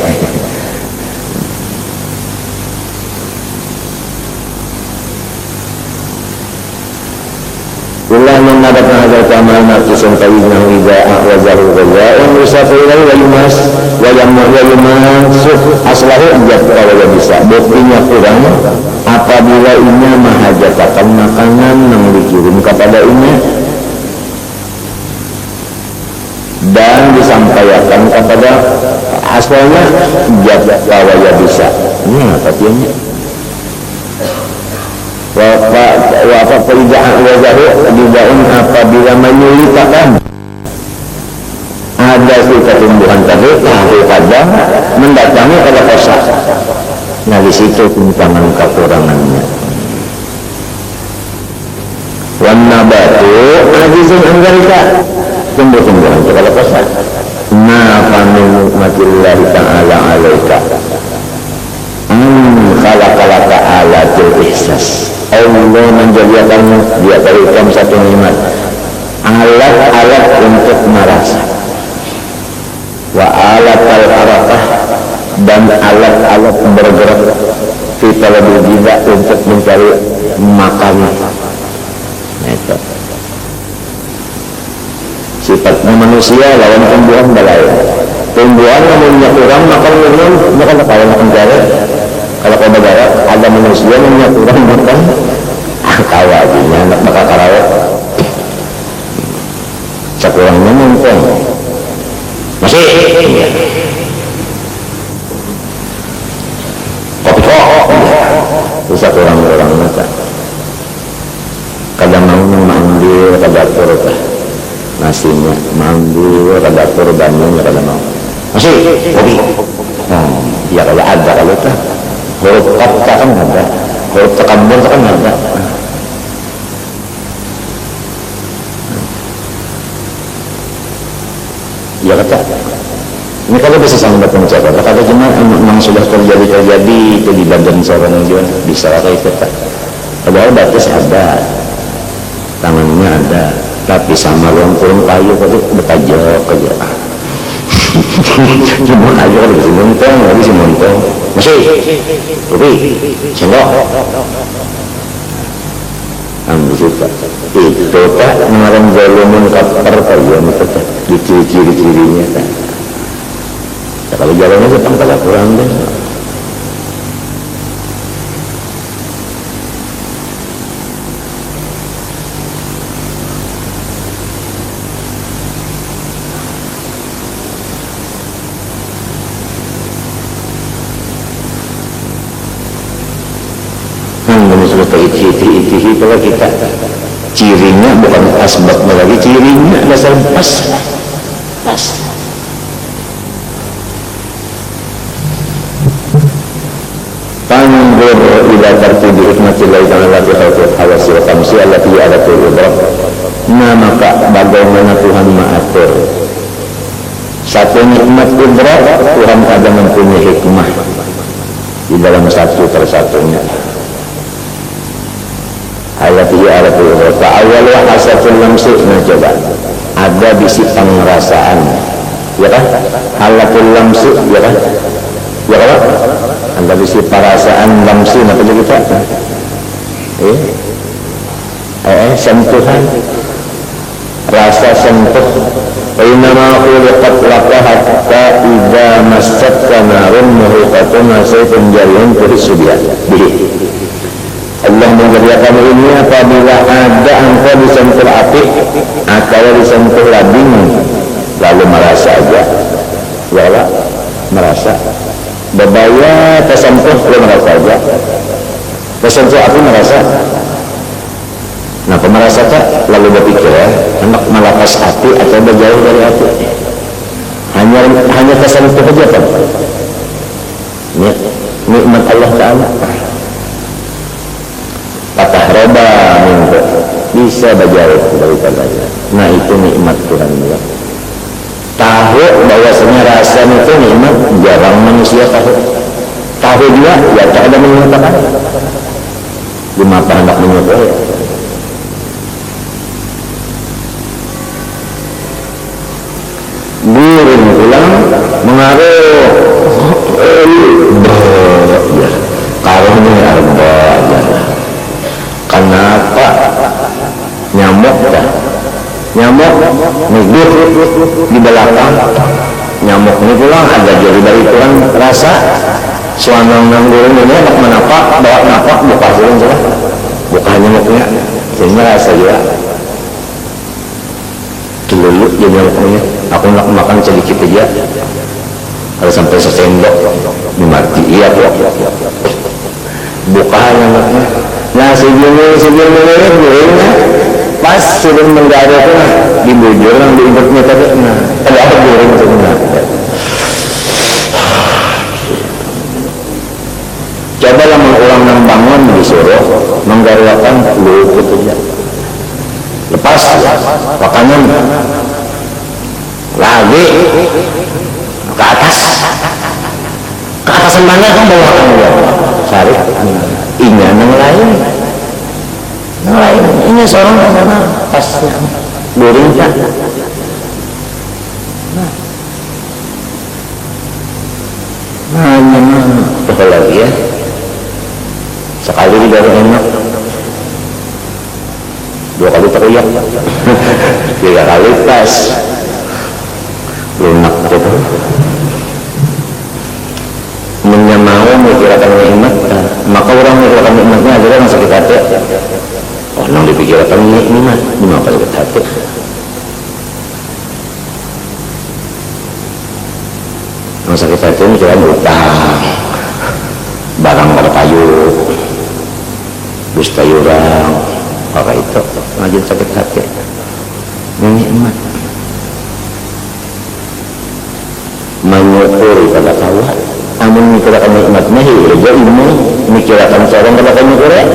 Ulah mendapat hadal kamal nafisun kawinahu idha ahwazahu ghazaun yusafirai wa yumas wa yumasuf aslahu jatwa wa bisa. Buktinya kurang apabila inya mahajatakan makanan yang dikirim kepada inya dan disampaikan kepada asalnya jatwa wa bisa. Ini apa tianya? Wafat peridaan wajahu didaun apabila menyulitakan ada suatu tumbuhan tadi tahu pada mendatangi pada kosa. Nah di situ timbangan kekurangannya. Wan nabatu azizun anzalika, tumbuh-tumbuhan pada kosa. Nafa min nikmatillahi ta'ala alaika khalaqalaka alatil ihsas. Allah menjadikan dia berikan satu nikmat, alat-alat untuk merasa, wa alat al-harakah, dan alat-alat bergerak, kita lebih juga untuk mencari makan. Itu sifatnya manusia lawan tumbuhan balai. Tumbuhan namunnya kurang makan minum, maka kalau makan jari kalau kau negara ada manusia yang kurang makan kawajinya anak bakal karawat sekurangnya mumpung masih kopi kok bisa kurang-kurang mata kadang mau manggil ke dapur nasinya manggil ke dapur banyak kadang mau masih kopi ya kalau ada kalau tak huruf kata kan ada huruf takabur kan ada ya kata ini kalau bisa sampai pencatat kata cuma memang sudah terjadi itu di badan seorang juga bisa kayak itu tak padahal batas ada tangannya ada tapi sama ruang kurung kayu tadi betajok aja cuma aja kalau bisa montong lagi si montong masih tapi sendok ambil juga itu tak ngarang jalumun kapar kajian itu tak di ciri-cirinya tak kalau jalannya itu tanpa kurang deh iti kalau kita cirinya bukan asbabnya lagi cirinya dasar pas tandur ila tertibi hikmatillahi ta'ala fi khalqil hawasi wa tamsi allati alatul idrak nah maka bagaimana Tuhan mengatur satu nikmat idrak Tuhan ada mempunyai hikmah di dalam satu persatunya allati alatul idrak awal wa hasatul lamsi nah coba ada bisi pengerasaan ya kan alatul lamsi ya kan ya kan ada bisi perasaan lamsi apa jadi kita sentuhan rasa sentuh inama khuliqat laka hatta idza massatka narun muhiqatun sayfun jariyun tuhissubiha bihi Allah mengerjakan ini apabila ada engkau disentuh api atau disentuh labing lalu merasa aja ya Allah merasa bebaya tersentuh lalu merasa aja tersentuh api merasa nah pemerasa tak lalu berpikir ya hendak melepas api atau berjauh dari api hanya tersentuh aja kan nikmat Allah Ta'ala patah roba minggu bisa berjauh daripadanya nah itu nikmat Tuhan ya tahu bahwasanya rasa itu nikmat jarang manusia tahu juga ya tak ada menyatakan di mata hendak menyatakan guring pulang mengaruh ya karunya arba ya kenapa nyamuk dah nyamuk ngigut di belakang nyamuk ini pulang ada jadi dari kurang rasa suanang nangguring ini enak menapak bawa napak buka turun coba buka nyamuknya sehingga rasa juga keluluk jadi nyamuknya aku nak makan sedikit aja kalau sampai sesendok dimati iya kok buka nyamuknya nah segini pas sudah menggaruk lah di bujur yang diibutnya tadi nah ada apa goreng sebenarnya cobalah mengulang yang bangun disuruh menggarukkan luput aja lepas makanan lagi ke atasan mana kan bawakan dia cari ini yang lain ini seorang sana pas goreng tak nah lagi ya sekali dari enak 2 kali teriak 3 kali pas lunak itu menyamau mengkirakan nikmat hati. Oh, nang dipikir apa ini mah, apa sakit hati? Nang sakit hati ini kira utang, barang pada payu, bus tayurang, apa itu ngajin sakit hati. Ini mah menyukuri pada kawan. Amun mikirakan nikmatnya aja ilmu, mikirakan seorang pada menyukuri.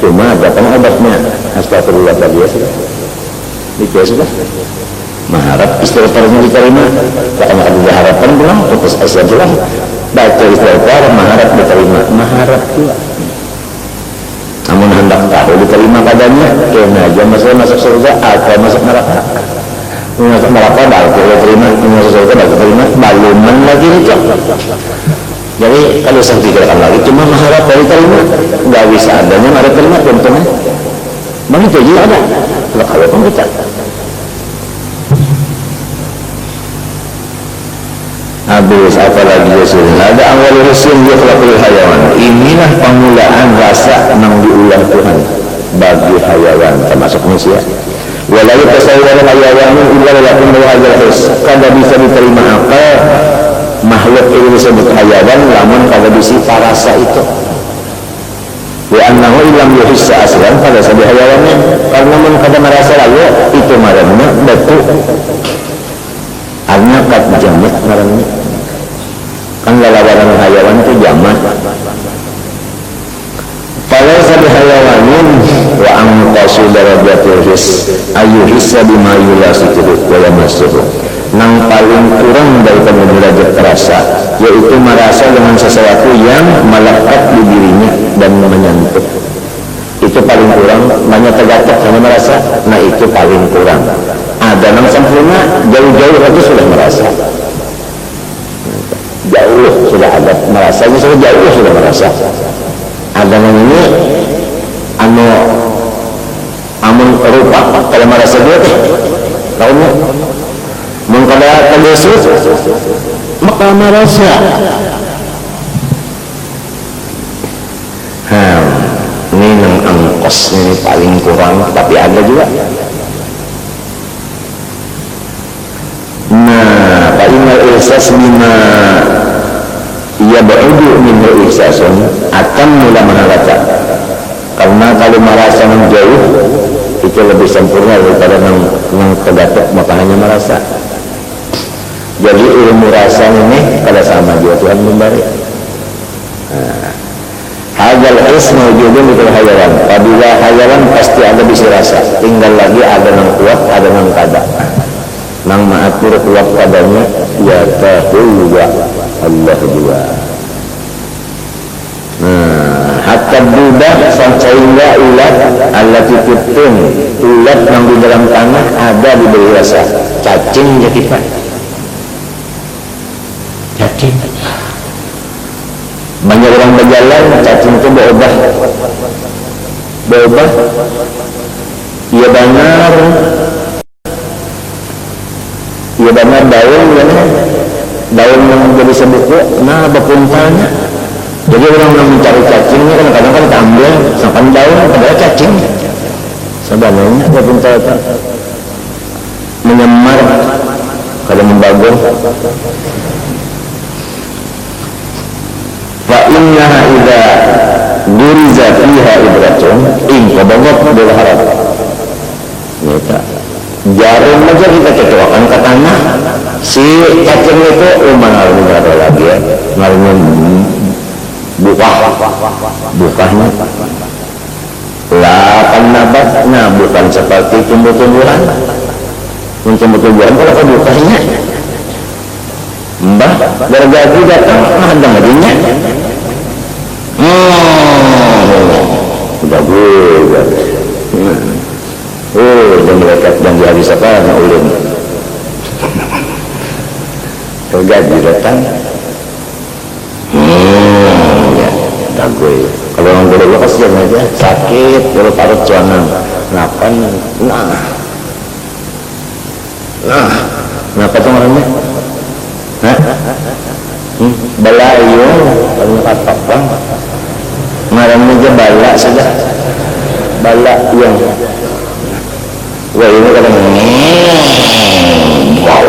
Cuma datang obatnya. Astagfirullah biasa. Sudah. Mengharap istighfarnya diterima. Karena ada harapan pulang, putus asa pulang. Baca istighfar, mengharap diterima. Mengharap pula. Namun hendak tahu diterima padanya, kena aja masalah masuk surga atau masuk neraka. Masuk neraka baru diterima, masuk surga baru diterima, baluman lagi itu. Jadi kalau saya pikirkan lagi, cuma mengharap dari terima, nggak bisa adanya ada terima contohnya. Bang itu juga ada. Kalau pun kita. Habis apa lagi Rasul? Ada awal Rasul dia kelakul hayawan. Inilah permulaan rasa yang diulang Tuhan bagi hayawan termasuk manusia. Walau tasawwur hayawan illa lakum hadzal kada bisa diterima akal makhluk itu disebut hayawan lamun kada bisa rasa itu. Wa annahu illam yuhissa aslan pada sabi hayawannya karena mun kada merasa lalu itu marahnya betul. Artinya kat jamak marahnya. Kan lalawaran hayawan itu jamak. Kalau sabi hayawanin wa angqasu darajatil his ayyuhissa bima yulasitu wa yamassuhu. Nang paling kurang daripada derajat terasa yaitu merasa dengan sesuatu yang melekat di dirinya dan menyentuh. Itu paling kurang, banyak tergatok hanya merasa. Nah itu paling kurang. Ada yang sempurna jauh-jauh itu sudah merasa. Jauh sudah ada merasanya, sudah jauh sudah merasa. Ada yang ini amun rupa kalau merasa dia tahunya mengkada Yesus maka merasa ini yang angkos ini paling kurang tapi ada juga. Nah palinal ihsas bima ia berudu minul ihsasun akan mula menalaca karena kalau merasa menjauh itu lebih sempurna daripada yang terdapat maka hanya merasa. Jadi ilmu rasa ini pada sama dia Tuhan memberi. Hadal ismu wujudun itu hayawan. Apabila hayawan pasti ada bisa rasa. Tinggal lagi ada yang kuat, ada yang kada. Nang mengatur kuat kadanya ya tahu juga Allah juga. Hatta budak sehingga ulat alat tutun ulat yang di dalam tanah ada diberi rasa cacing ya kita. Cacing banyak orang berjalan cacing itu berubah ia benar daun yang jadi sebuku nah berkumpalnya. Jadi orang yang mencari cacingnya kadang-kadang kan ambil sampai daun padahal cacing sebenarnya berkumpal menyemar kalau membagus. Fa innaha idza duriza fiha ibratun in qabadat bil harab. Nyata. Jarum aja kita kecoakan ke tanah. Si cacing itu mana ada lagi ya. Ngarunya bukahnya. Lapan nabat, nah bukan seperti tumbuh-tumbuhan. Tumbuh-tumbuhan kalau ke bukahnya. Mbah, bergaji datang, ada ngajinya. Udah gue. Dan melekat dan di hari apa na ulun. Bergaji datang. Ya, udah gue. Kalau orang gue kasihan aja, sakit, kalau parut cuanan. Kenapa tuh orangnya? Bala iyo kalau kata bang ngaran aja bala sudah bala yang wah ini kadang wow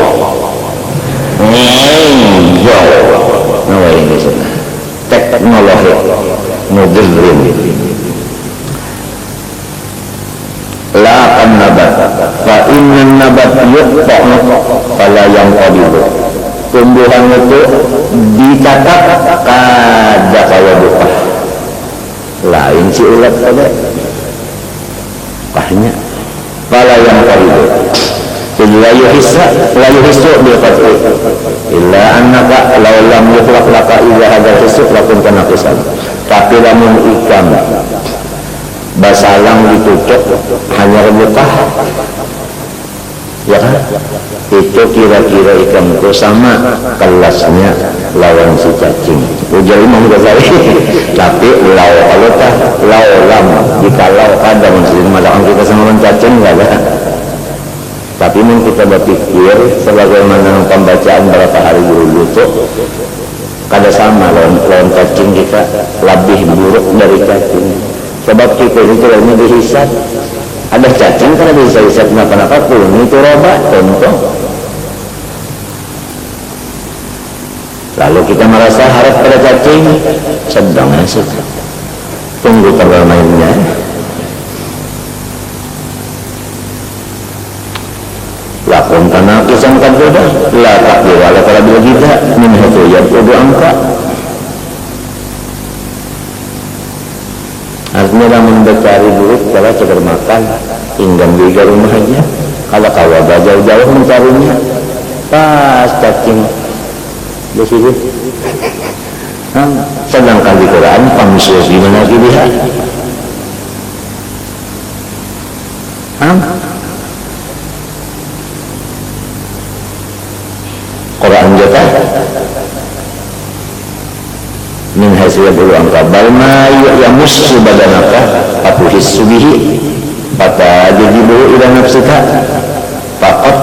nah ini sana teknologi mudhirin la kan nabat fa inna nabat yuqta'u fala yanqadibu tumbuhan itu dicatat kada kaya buka lain si ulat pada kahnya fala yanqadibu la yuhissu bil qat'i illa annaka law lam yukhlaq laka illa hadha hissu lakun kana qisan tapi lamun ikan basalang ditutup hanya rebutah ya kan itu kira-kira ikan itu sama kelasnya lawan si cacing ujar Imam Ghazali tapi kalau tah lam jikalau ada masalah kita sama cacing enggak ada tapi memang kita berpikir sebagaimana pembacaan berapa hari dulu itu kada sama lawan cacing kita lebih buruk dari cacing sebab kita itu lainnya dihisap ada cacing karena bisa hisap kenapa-napa kuning itu roba contoh lalu kita merasa harap pada cacing sedang nasib tunggu tanggal mainnya lakon tanah kisah kadoda la takdir ala para bila kita min hatu yang kudu angka artinya namun mencari duit kalau sekedar makan inggang di rumah aja kalau kawal jauh-jauh mencarinya pas cacing di sini sedangkan di Quran pamsus gimana dilihat Quran jatah min hasil dulu angka balma yamussu badanaka fatuhissu bihi fatajibu ila nafsika faqat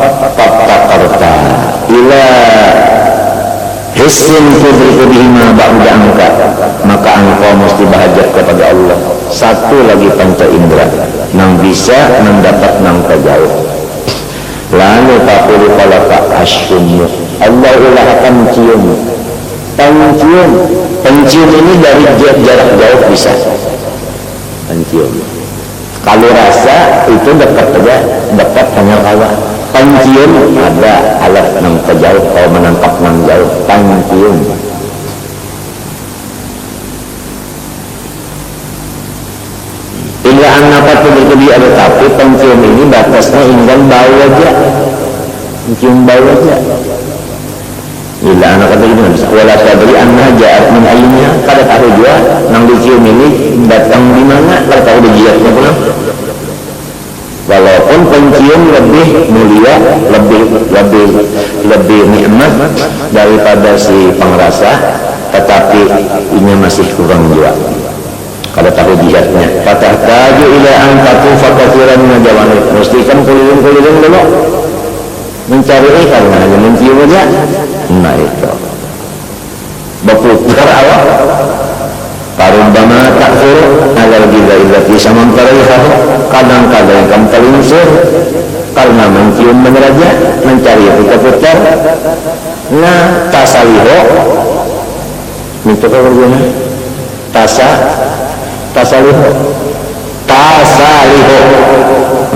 taqarta ila hissin tudriku bihi ma ba'da anka maka engkau mesti bahajat kepada Allah satu lagi panca indera yang bisa mendapat nang jauh lalu taqulu qalaka asyum Allah ulah akan pencium ini dari jarak jauh bisa pencium kalau rasa itu dekat hanya kawa pencium ada alat nang jauh kalau menangkap nang jauh pencium illa annaka tuh ada tapi pencium ini batasnya ingin bau aja mencium bau aja illa anak kata gini bisa wala tadri anna ja'at min ayniha kada tahu juga nang dicium ini datang di mana kada tahu dijiatnya pula walaupun pencium lebih mulia lebih nikmat daripada si pengrasa tetapi ini masih kurang juga kada tahu jihatnya fatah taju ila an tatufa katsiran min jawanib mesti kan keliling-keliling dulu mencari ikan hanya mencium aja nah itu berputar awak parumbama takfur alal gila illati samam tarayha kadang-kadang kamu terlingsir karena mencium meneraja mencari putar-putar nah tasaliho itu kerjanya tasaliho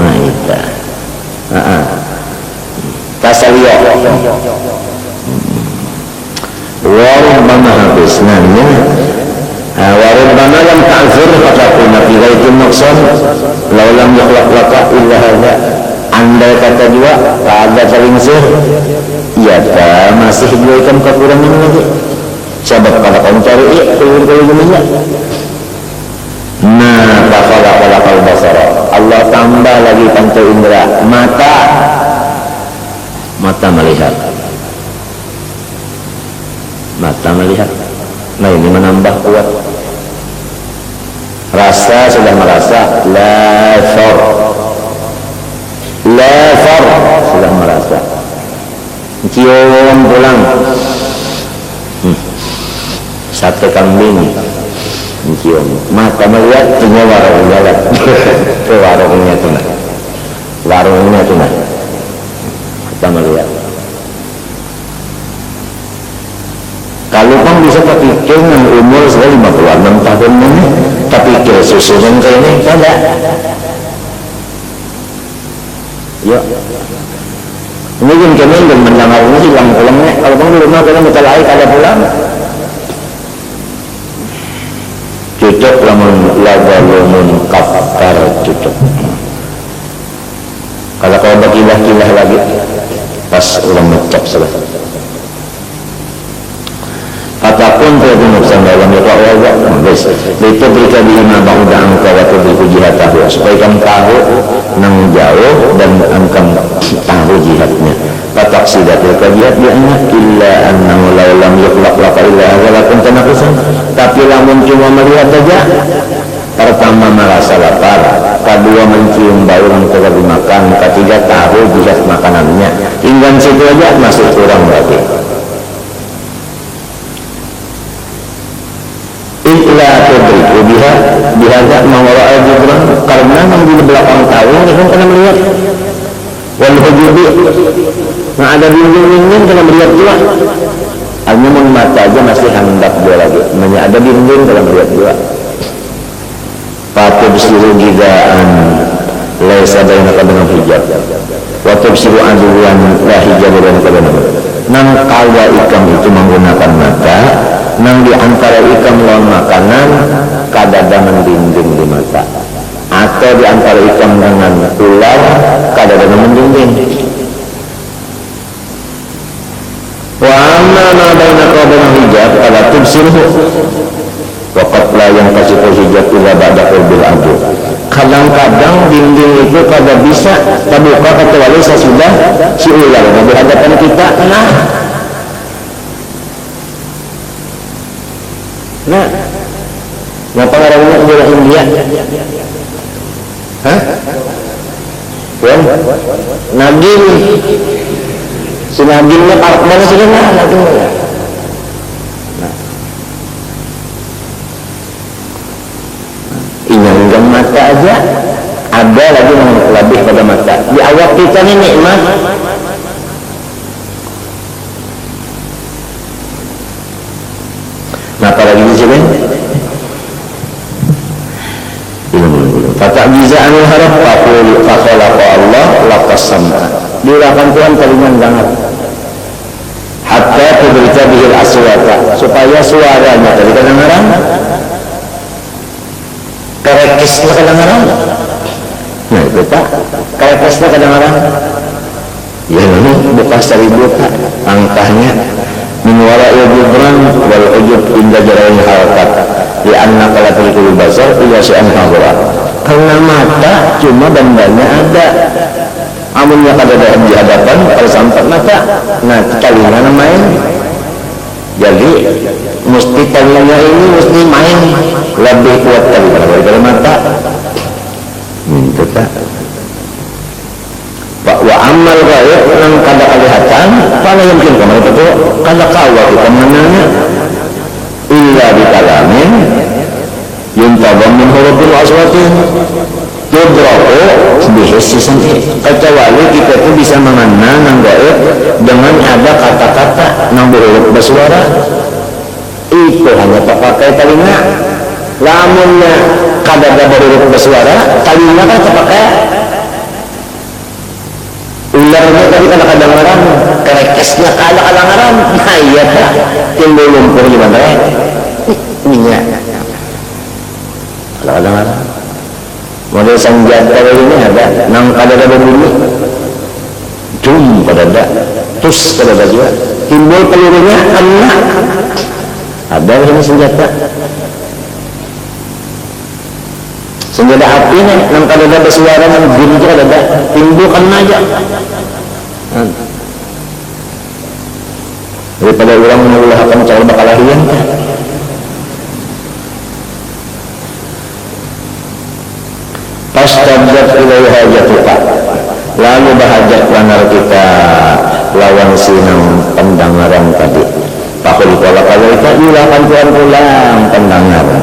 nah itu tasaliyo warubbama habisnanya warubbama lam ta'zir fatakuna fi ghaitin maqsad law lam yukhlaq laka illa hadha andai kata juga ada terlingsir ya masih diberikan kekurangan lagi sebab pada kamu cari keliling-kelilingnya nah fakhalaqal basara Allah tambah lagi panca indera mata melihat nah ini menambah kuat rasa sudah merasa lafar sudah merasa cium pulang sate kambing mencium mata melihat punya warungnya lah ke warungnya tuh nah kita melihat kalau kan bisa terpikir dengan umur saya 56 tahun ini terpikir susunan kayak ini tidak yuk mungkin kami belum mendengar ini hilang pulangnya kalau bang di rumah kita minta lain ada pulang cocok lamun lagalumun kafar cocok kalau berkilah-kilah lagi pas ulang ngecap salah Fatakun terhadap dalam muka Allah Bes itu berikan bihima ba'udah angka waktu beriku jihad tahu supaya kamu tahu nang jauh dan engkau tahu jihadnya Fatak sidatul jihad bi'anya illa annahu laulam yuklak laka illa awalakun tanakusan tapi lamun cuma melihat saja pertama merasa lapar kedua mencium bau yang telah dimakan ketiga tahu jihad makanannya hingga situ aja masih kurang lagi illa tudriku bihaja mawara'a jibran karena yang di belakang tahun itu kena melihat wal hujubi nah ada dinding-dinding kena melihat juga hanya mata aja masih hendak dia lagi ada dinding kena melihat juga patub siru gidaan laisa bainaka dengan hijab wa tubsiru aduwan la hijab bainaka dengan nang kaya ikam itu menggunakan mata nang di antara ikan lawan makanan kadada mendinding di mata atau di antara ikan dengan ular kadada mendinding wa amma ma bainaka wa bainal hijab ala tubsiruhu waqad la yanqasifu hijab illa ba'da qurbil adu kadang-kadang dinding itu kada bisa terbuka kecuali sesudah si ular di hadapan kita nah ngapa orangnya udah India hah? Ya? Nagin si Naginnya park mana sih kan? Injang mata aja ada lagi yang lebih pada mata di awak kita ini nikmat apalagi di sini fata'jiza anil harap fakhalaqa Allah laqasama dilakukan Tuhan kalimat banget hatta tuberita bihil aswata supaya suaranya tadi kedengaran kerekesnya kedengaran nah itu tak kerekesnya kedengaran ya ini buka 1000 tak angkanya min wara'i jibran wal ujub inda jarain harakat li anna qalatul basar ila syai'an hadra karena mata cuma bandanya ada amunnya kada ada di hadapan kalau sampai mata nah telinga main jadi mesti telinga ini mesti main lebih kuat daripada mata itu tak wa amal ghaib nang kada kelihatan fala yumkin kamar itu kada kawat kita menanya illa bi kalamin yuntabam min hurufil aswatin yudraku bihissisan kecuali kita itu bisa mengenal nang ghaib dengan ada kata-kata nang berhuruf bersuara itu hanya terpakai telinga lamunnya kada ada berhuruf bersuara telinga kan terpakai ularnya tadi kadang-kadang kerekesnya kadang-kadang nah iya tak timbul lumpur gimana ya minyak kadang-kadang model senjata ini ada nang kadang-kadang berbunyi jum kadang-kadang tus kadang-kadang juga timbul pelurunya anak ada ini senjata api nih nang kadang-kadang bersuara nang bunyi kadang-kadang timbul kena aja daripada orang mengulaskan cara bakalahian pastajat ilaihi hajatuka lalu bahajat lanar kita lawan sinang pendengaran tadi pakul kalau kita ilakan Tuhan pulang pendengaran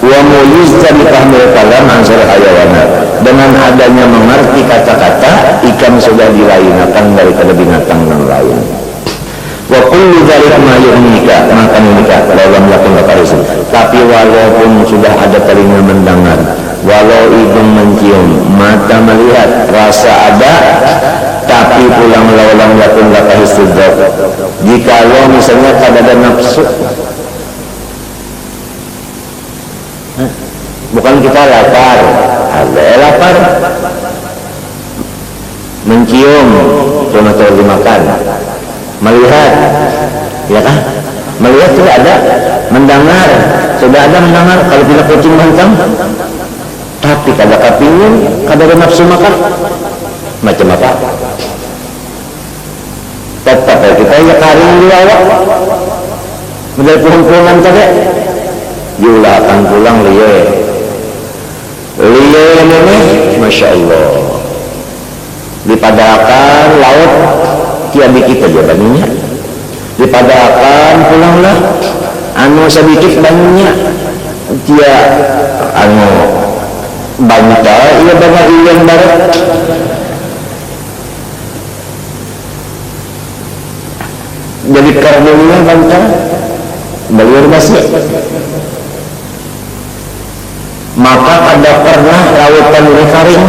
wa muyizza bi fahmil kalam ansar hayawanat, dengan adanya mengerti kata-kata ikan sudah dilainakan daripada binatang yang lain. Wa kullu dzalika ma yu'mika maka nikah dalam lakon rizq. Tapi walaupun sudah ada telinga mendengar, walau hidung mencium, mata melihat, rasa ada, tapi pulang laulang lakon istidrak. Jikalau misalnya ada nafsu, bukan kita lapar, ada lapar, mencium cuma terlalu dimakan, melihat, ya kan? Melihat sudah ada, mendengar sudah ada mendengar. Kalau tidak kucing bantang, tapi kada kepingin, kada ada nafsu makan, macam apa? Tetap ya kita ya karing di awak, model pulang-pulangan tadi, diulahkan pulang liye ini, masya Allah, dipadakan laut tiada kita jawabannya, dipadakan pulanglah anu sedikit banyaknya dia anu bantal ia banyak yang barat jadi karbonya bantal beliau masih. Maka ada pernah lautan karing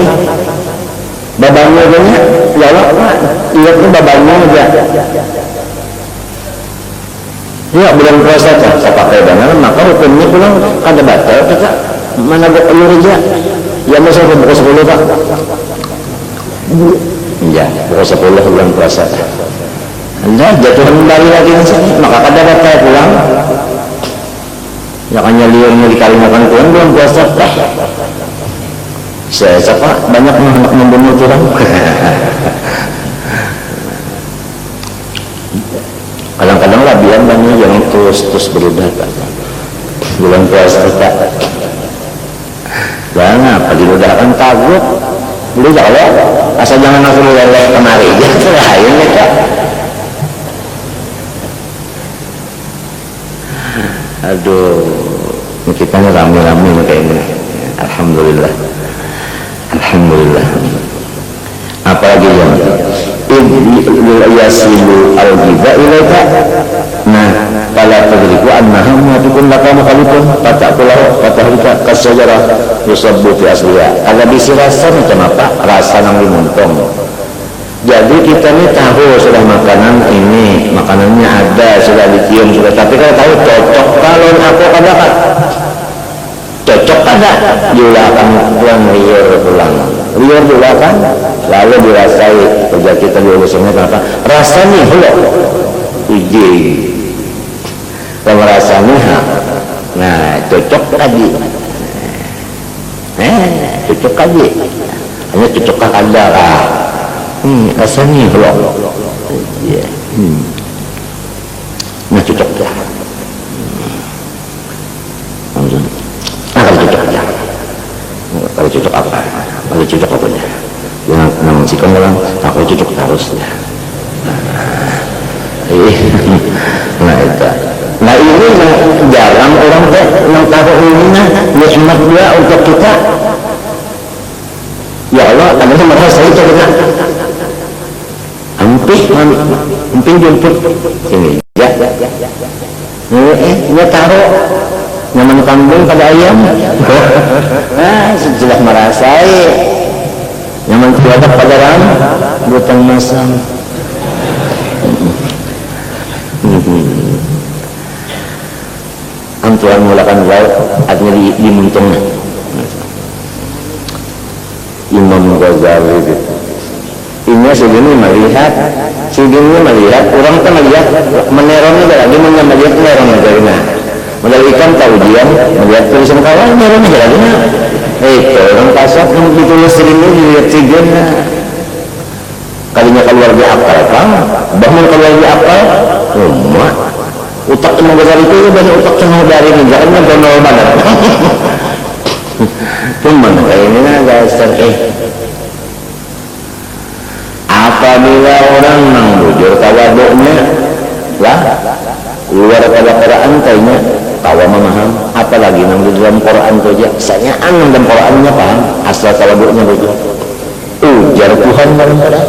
babanya banyak ya Allah iya tuh babanya aja ya bulan puasa tak pakai banget, maka hukumnya pulang ada batal kita mana ada pelur aja ya masa buka 10 pak ya buka 10 bulan puasa anda jatuh kembali lagi di sini maka ada batal pulang ya kan liurnya dikalingakan pulang bulan puasa saya siapa banyak membunuh orang kadang-kadang labian banyak yang terus berubah bulan puasa tak jangan apa diludahkan takut dulu kalau asal jangan langsung leleh kemari gitu lain ya kak. Aduh kita ini rame-rame kayak ini. Alhamdulillah apalagi yang yasilu al-giza ilaika nah pala tadriku annaha mu'atikun laka mukhalifun fatakulahu fatahlika kasyajarah yusabbu fi asliha. Ada bisi rasa macam apa? Rasa yang dimuntong. Jadi kita ini tahu sudah makanan ini, makanannya ada, sudah dicium, sudah, tapi kalau tahu cocok kalau aku katakan cocok kada diulahkan pulang liur diulahkan lalu dirasai kerja kita di ulusnya kenapa rasanya belum uji kalau rasanya nah cocok tadi cocok tadi hanya cocok kada lah rasanya belum nah cocok dah kalau cocok apa? Kalau cocok apa ya? Yang nang sikon orang, kalau cocok harus ya. Nah itu. Nah ini jarang orang teh yang tahu ini nikmat dia untuk kita. Ya Allah, kadang merasa itu kita. Hampir jemput ini. Ya. Dia taruh nyaman kambing pada ayam sudah merasai nyaman keluarga pada ram butang masam Tuhan mulakan laut artinya dimuntung Imam Ghazali ini segini melihat orang kan melihat menerongnya lagi melihat menerong negara modal ikan tahu dia melihat tulisan kawan menerong negara itu orang kasar yang ditulis ini dilihat sigurnya kalinya keluar di akal kan bangun keluar di akal rumah utak Imam Ghazali itu banyak utak semua dari ini jangan donol banget cuman kayak ini guys apabila orang mengbujur tawaduknya lah luar pada Quran kayaknya tawa memaham apalagi lagi nang di dalam Quran tu aja saya nang dalam Qurannya paham asal kalabuknya begitu ujar Tuhan dalam Quran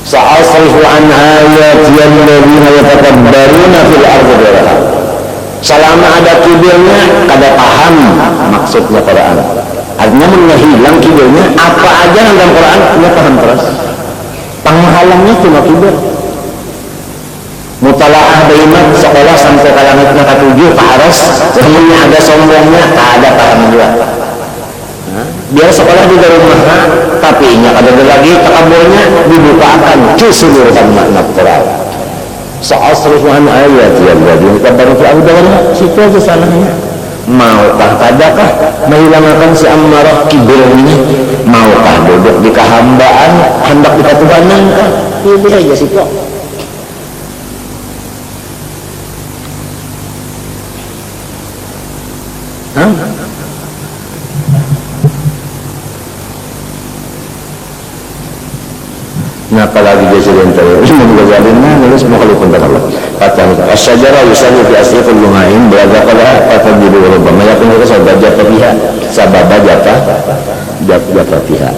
sa'asrifu an ayati alladzina yatakabbaruna fil ardi bighairi haqq selama ada kibirnya kada paham maksudnya Quran artinya menghilang kibirnya apa aja dalam Quran dia paham terus penghalangnya cuma kibir mutalaah baimat sekolah sampai ke langitnya ke-7 ke aras semuanya ada sombongnya tak ada paham juga biar sekolah di rumah tapi nya ada lagi takaburnya dibukakan keseluruhan makna Quran sa'asrifu an ayati alladzina kafaru fi awdana situ aja salahnya maukah kadakah menghilangkan si amarah kibir ini maukah duduk di kehambaan hendak di ketuhanan itu aja situ nah apalagi jasirin tayo Imam Ghazali nulis mukhalifun Allah kata asy-syajara yusalli fi asli kulli ma'in belaga qala fatajidu rabbama yakun ka sabab pihak sabab jata pihak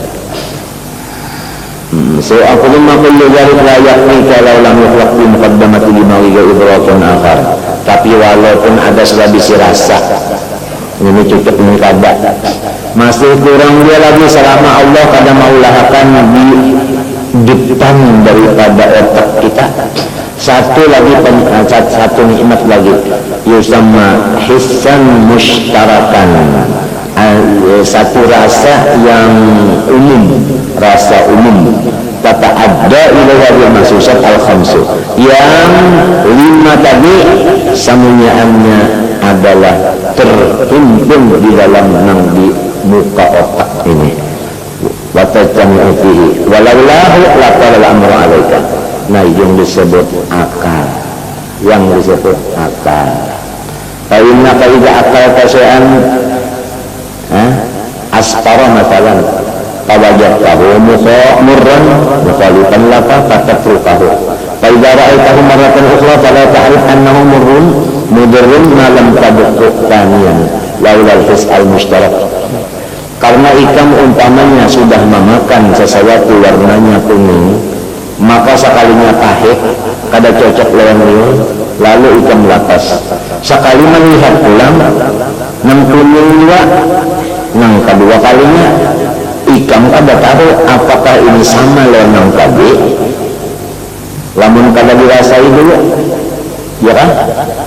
so aku lima kullu dzalik la yakni kalau lam yuflaq bi muqaddamati lima wa idrakun akhar tapi walaupun ada selabisi rasa ini cukup ini kada masih kurang dia lagi selama Allah kada maulahakan di depan daripada otak kita satu lagi satu nikmat lagi yusamma hissan mushtarakan satu rasa yang umum rasa umum tata ada ilahiyah masusat al-khamsu yang 5 tadi samunyaannya adalah terhimpun di dalam nang di muka otak ini watajtami'u fihi walaulahu laqala al-amru 'alaika nah yang disebut akal fa innaka idza akalta syai'an asfara mathalan fawajadtahu murran mukhalifan laka fatatrukahu fa idza ra'aitahu marratan ukhra fala ta'rif annahu murrun mudirrun ma lam tabqu thaniyan laula al-fis'al mushtarak karena ikan umpamanya sudah memakan sesuatu warnanya kuning maka sekalinya pahit kada cocok lawan liur lalu ikan lapas sekali melihat pulang nang kuning juga nang kedua kalinya ikan kada tahu apakah ini sama lawan nang tadi lamun kada dirasai dulu ya kan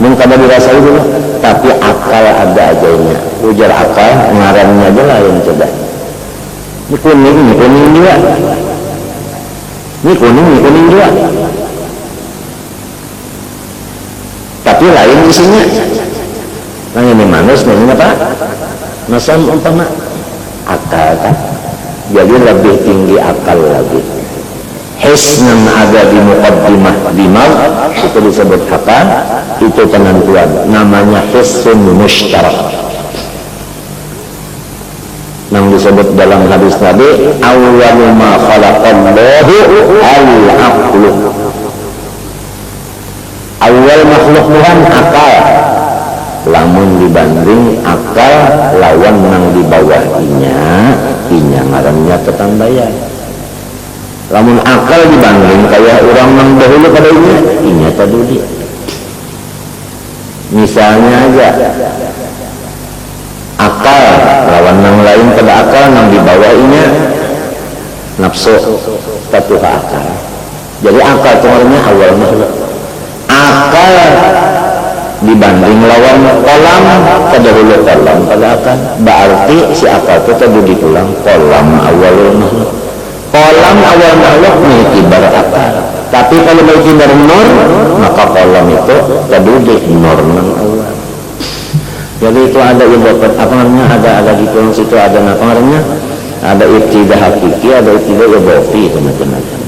mun kada dirasai dulu tapi akal ada ajanya ujar akal ngarannya aja lah yang coba ini kuning juga ini kuning juga tapi lain isinya nah ini manis ini apa nasam umpama akal kan jadi lebih tinggi akal lagi his yang ada di muqaddimah dimag itu disebut akal itu penentuan namanya hissun mushtarak yang disebut dalam hadis Nabi awwalu ma khalaqallahu al-aqlu awal makhluk Tuhan akal lamun dibanding akal lawan yang di bawahnya ngarannya tetandaya lamun akal dibanding kayak orang yang dahulu pada inya taduli misalnya aja akal lawan yang lain pada akal yang di bawahnya nafsu tatuha akal jadi akal itu artinya awal makhluk akal dibanding lawan kolam terdahulu kolam pada akal berarti si akal itu terdiri pulang kolam awal makhluk kolam awal makhluk mengitibar akal tapi kalau mengitibar nur maka kolam itu terdiri nur nang awal jadi itu ada ibadat apa namanya ada di dalam situ ada apa namanya ada ibtidah hakiki ada ibtidah ibadah itu macam-macam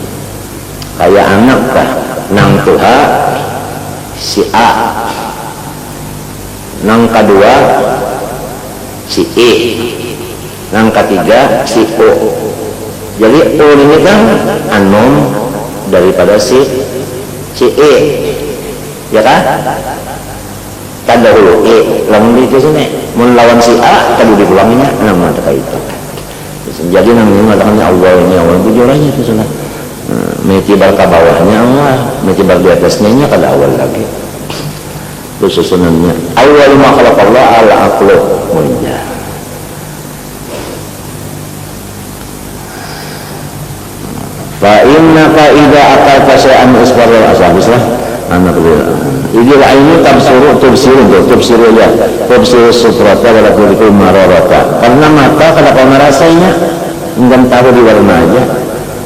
kayak anak kah nang tuha si A nang kedua si E nang ketiga si O jadi O ini kan anom daripada si E ya kan tadahulu lamun itu sini mun lawan si A tadi diulanginya nama kayak itu. Jadi namanya mengatakan Allah ini Allah tujuannya itu sudah metibar ke bawahnya Allah, metibar di atasnya nya kada awal lagi. Itu susunannya awal ma khalaqallah ala aqlu munja. Fa innaka idza aqalta syai'an isbarul asabislah anak dia. Idil aini tafsiru ya. Tafsiru sutrata wala kulikul mararata. Karena mata kada kau merasainya, enggan tahu di warna aja.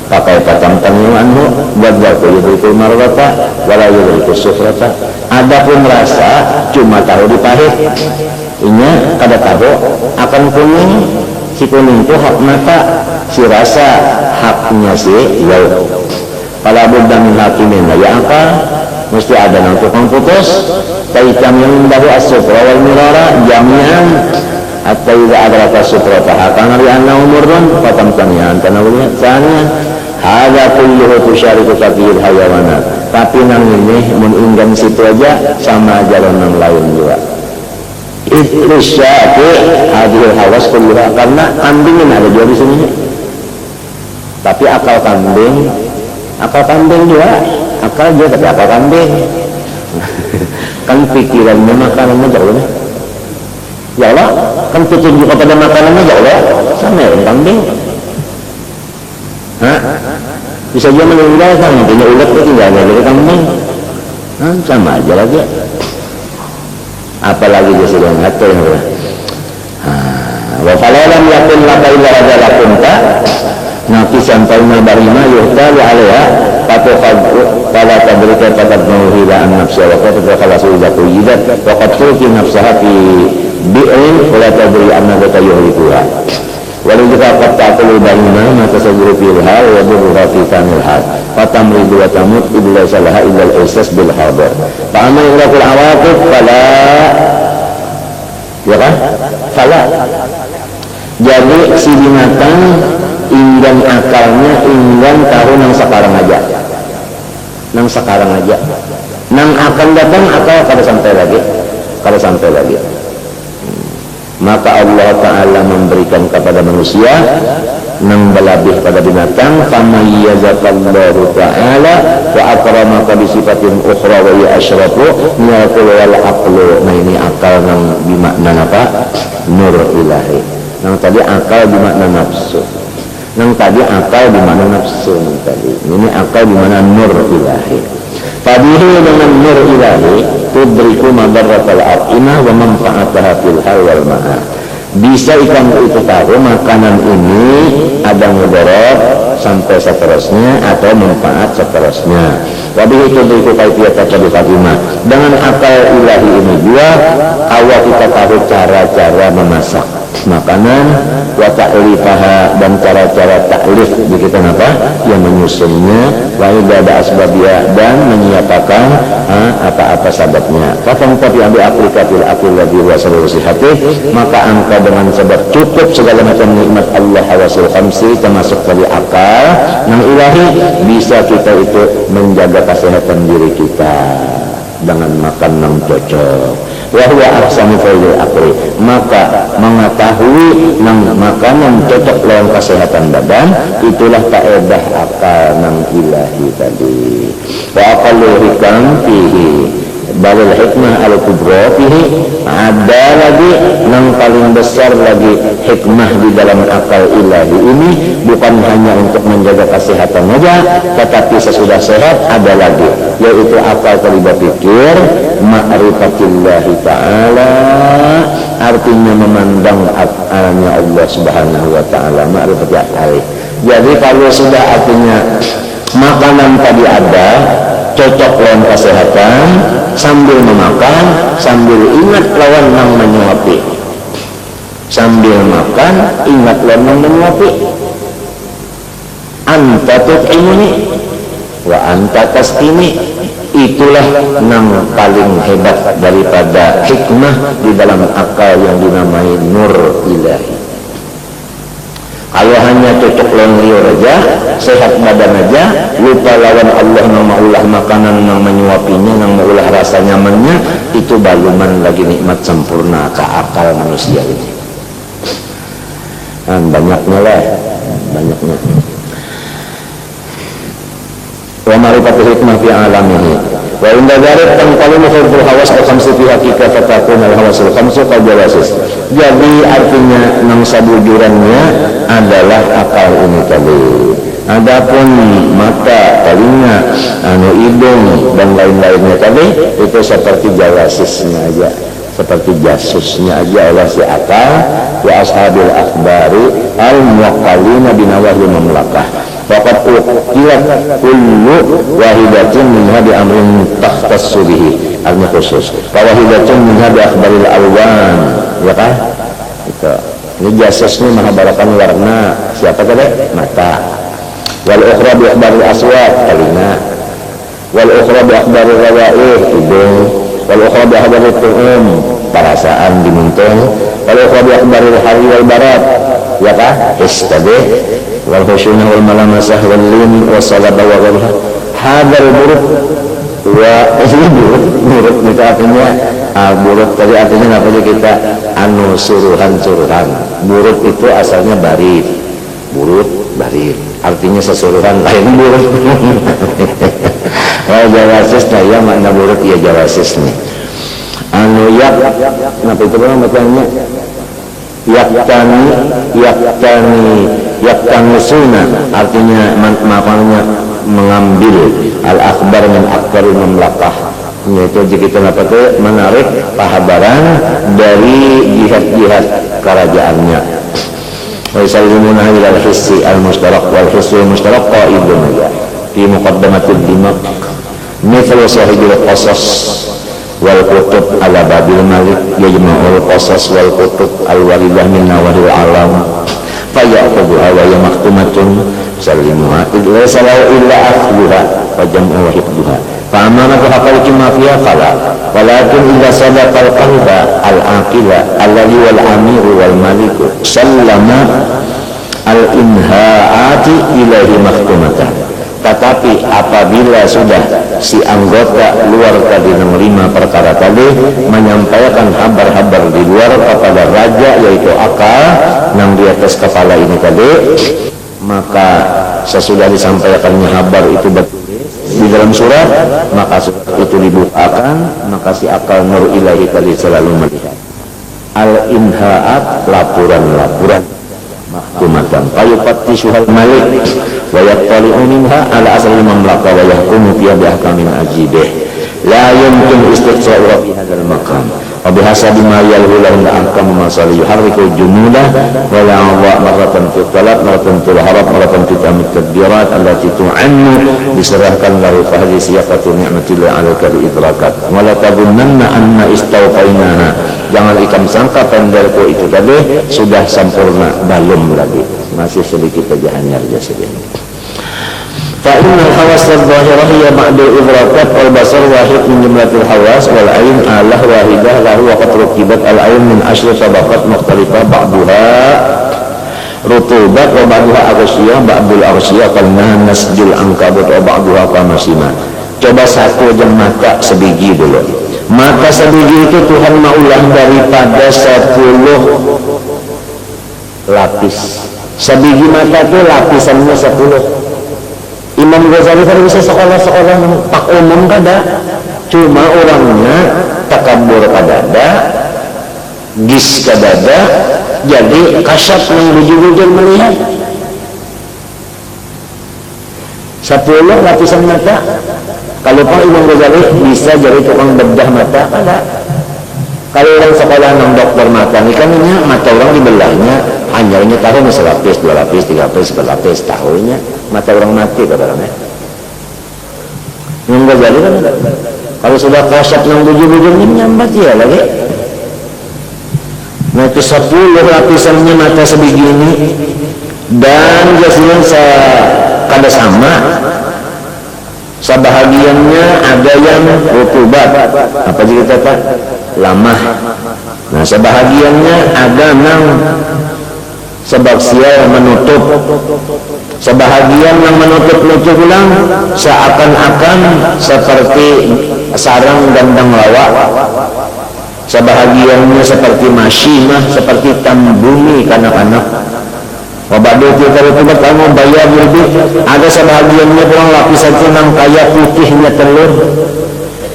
Pakai patam tanyu anhu buat kulikul mararata wala kulikul sutrata. Adapun rasa cuma tahu di pahit. Inya kada tahu akan kuning. Si kuning itu hak mata, si rasa haknya si yau. Kalau buddha min hakimin ya apa? Mesti ada yang tukang putus. Taikam yang baru as-sutra wal mirara jami'an atau tidak ada kata sutra tahakan hari anna umurun patam tanian karena boleh tanya ada kulluhu tusyariku kathir hayawanat. Tapi nang ini meninggan situ aja sama jalan yang lain juga. Isyaki hadir hawas kulluha karena kambing ini ada juga di sini. Tapi akal kambing juga akal dia tapi akal kambing kan pikirannya makanannya jauh lah ya Allah kan petunjuk kepada makanannya jauh lah sama ya kambing bisa juga meninggal kan punya ulat itu tinggalnya dari kambing sama aja lagi apalagi dia sudah ngatur wa falalam yakun laka illa raja lakunta nakisan tauna barima yuhta li alaiha fala tadrika taqaddamu ila an nafsa wa qad khalasul zakuyidat wa qad tulki nafsaha fi bi'in wala tadri anna dhaka yuhlikuha walau jika qad ta'qulu barima ma tasawwuru fil hal wa dhurra fi tanil hal fatamridu wa tamut illa salaha illa al-ihsas bil hadir fa amma ilakul awaqib fala ya kan fala jadi si binatang inggan akalnya inggan tahu nang sekarang aja nang akan datang akal kada sampai lagi maka Allah Ta'ala memberikan kepada manusia nang belabih pada binatang famayyazakallahu ta'ala wa akramaka bisifatin ukhra wa ya asyrafu niyakul wal aqlu. Nah ini akal nang bimakna apa? Nur ilahi. Nang tadi akal bimakna nafsu. Nang tadi akal bimakna nafsu. Nang tadi ini akal bimakna nur ilahi. Fadihi dengan nur ilahi tudriku madaratal aqimah wa manfaataha fil hal wal ma'ad. Bisa ikan itu tahu makanan ini ada mudarat sampai seterusnya atau manfaat seterusnya. Wabihi tudriku kaifiyata tabifatimah. Dengan akal ilahi ini juga awal kita tahu cara-cara memasak makanan wa ta'lifaha dan cara-cara taklif begitu apa yang menyusunnya wa idada asbabiyah dan menyiapkan apa-apa sababnya. Fatang tapi ambil aplikatil akil ladhi wa seluruh sihati maka angka dengan sebab cukup segala macam nikmat Allah hawasul khamsi termasuk dari akal yang ilahi bisa kita itu menjaga kesehatan diri kita dengan makan yang cocok. Wahwa ahsanu fa'ilil akli maka mengetahui nang makanan cocok lawan kesehatan badan itulah faedah akal nang ilahi tadi. Wa aqallu hikam fihi balil hikmah al-kubra fihi ada lagi nang paling besar lagi hikmah di dalam akal ilahi ini bukan hanya untuk menjaga kesehatan saja tetapi sesudah sehat ada lagi yaitu akal terlibat pikir ma'rifatillahi ta'ala artinya memandang akalnya Allah subhanahu wa ta'ala ma'rifatillahi. Jadi kalau sudah artinya makanan tadi ada cocok lawan kesehatan sambil memakan sambil ingat lawan nang menyuapi sambil makan ingat lawan nang menyuapi anta tut'imuni wa anta tasqini itulah nang paling hebat daripada hikmah di dalam akal yang dinamai nur ilahi. Kalau hanya cocok lengliur aja, sehat badan aja, lupa lawan Allah nang maulah makanan, nang menyuapinya, nang maulah rasa nyamannya, itu baluman lagi nikmat sempurna ke akal manusia ini. Dan banyaknya lah, banyaknya. Wa ma'rifatul hikmah fi alamihi. Wa inda dzalik tanqalibu fil hawas al khamsu fi haqiqah fatakun al hawas al khamsu qad jawasis. Jadi artinya nang sabujurannya adalah akal ini tadi. Adapun mata, telinga, hidung dan lain-lainnya tadi itu seperti jawasisnya aja, seperti jasusnya aja oleh si akal. Wa ashabil akhbari al muwaqqalina binawahi mamlakah. Faqad uqilat kullu wahidatin minha bi amrin takhtassu bihi, artinya khusus. Wahidatun minha bi akhbaril alwan, ya kan? Itu. Ini jasusnya menghabarkan warna, siapa tadi? Mata. Wal ukhra bi akhbaril aswat, telinga. Wal ukhra bi akhbaril rawaih, hidung. Wal ukhra bi akhbaril tu'um, perasaan dimuntung. Wal ukhra bi akhbaril hari wal barat, ya kan? Tadi. Wal khusyunah wal malamasah wal lin wa salaba wa ghairuha. Hadal buruk wa buruk itu artinya buruk tadi artinya apa sih kita anu suruhan. Buruk itu asalnya barit, buruk barit artinya sesuruhan, lain buruk. Oh jawasis nah ya makna buruk ya jawasis nih anu yak kenapa itu bang bacanya yaktani sunnah artinya maknanya mengambil al-akhbar min akbaril mamlakah, yaitu kita dapat menarik kahabaran dari jihad-jihad kerajaannya. Wa yusallimuna ila al-hissi al-mustaraq wal hissi al-mustaraq qaidun fi muqaddamatil dimaq mithlu sahibil qasas wal kutub ala babil malik yajma'ul qasas wal kutub al-waridah min nawaril alam fayaqudha wa yamaktumatun sallimuha idla salau illa akhluha wa jam'u wa hibduha fa amanatu haqal kima fiha qala walakin idza sadaqal qalba al-aqila alladhi wal amiru wal maliku sallama al-inha'ati ilahi maktumatan. Tetapi apabila sudah si anggota luar tadi menerima perkara tadi menyampaikan kabar-kabar di luar kepada raja yaitu akal yang di atas kepala ini tadi, maka sesudah disampaikannya kabar itu di dalam surat, maka surat itu dibukakan, maka si akal nur ilahi tadi selalu melihat al-inha'at, laporan-laporan mahkumatan fayupati syuhal malik wa yattali'u minha ala asal mamlaka wa yahkumu fiha bi ahkamin ajibih la yumkin istiqsa'u fi hadzal maqam wa bihasabi ma yalhu lahu ahkam masal yuharriku jumulah wa la'adha marratan fi talab marratan fi harab marratan fi tamit tadbirat allati tu'annu diserahkan lahu fa hadhihi siyaqatu ni'matillah 'alaika bi idrakat wa la tabunnanna anna istawfainaha, jangan ikam sangka pendelku itu tadi sudah sempurna, belum lagi, masih sedikit saja hanya sedikit. Fa innal hawas adh-dhahirah hiya ba'dul idrakat wal basar wahid min jumlatil hawas wal ain alah wahidah lahu wa qad rukibat al ain min ashri tabaqat mukhtalifah ba'daha rutubat wa ba'daha arsyiyah ba'dul arsyiyah kana nasjul ankabut wa ba'daha kamasima. Coba satu aja mata sebiji dulu. Mata sebiji itu Tuhan maulah daripada 10 lapis. Sebiji mata itu lapisannya 10. Imam Ghazali kan bisa sekolah-sekolah pak umum kada, cuma orangnya takabur kadada, gis kadada, jadi kasyaf yang bujur-bujur melihat 10 lapisan mata. Kalau Pak Imam Ghazali bisa jadi tukang bedah mata kada. Kalau orang sekolah nang dokter mata ini kan ini mata orang dibelahnya hanya tahu selapis, 2 lapis, 3 lapis, 4 lapis, tahunya mata orang mati katanya. Imam Ghazali kan kalau sudah kasyaf nang bujur-bujur ini nyambat ya lagi. Nah itu 10 lapisannya mata sebegini dan biasanya kada sama. Sebahagiannya ada yang rutubat, apa sih kita Pak? 'Lamah. Nah sebahagiannya ada nang sebab sia menutup sebahagian yang menutup ulang seakan-akan seperti sarang gandang lawa, sebahagiannya seperti masyimah, seperti tambumi kanak-kanak. Wabadu kita itu kamu bayar lebih, ada sebahagiannya pulang lapisan yang kayak putihnya telur.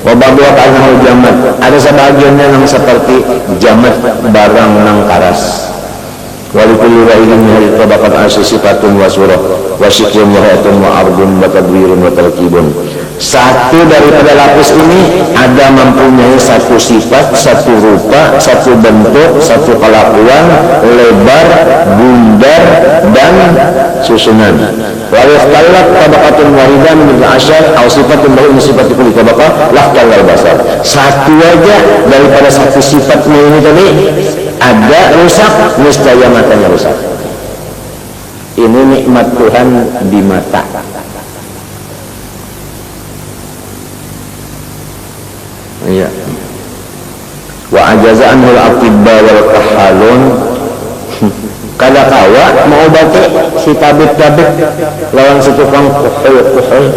Wabadu akan jamat, ada sebahagiannya yang seperti jamat barang nang karas. Walikulli wa'idin hari tabaqat asisifatun wa surah wa syikrun wa hayatun wa ardun wa tadwirun wa talqibun. Satu daripada lapis ini ada mempunyai satu sifat, satu rupa, satu bentuk, satu kelakuan, lebar, bundar, dan susunan. Wa yakhtalaq tabaqatun wahidah min al-ashar aw sifatun min sifati kulli tabaqah lahtal basar. Satu aja daripada satu sifatnya ini tadi ada rusak, niscaya matanya rusak. Ini nikmat Tuhan di mata. Iya. Wa ajaza anhul atibba wal kahalun. Kada kawa mau baca si tabib-tabib lawan si tukang kuhul.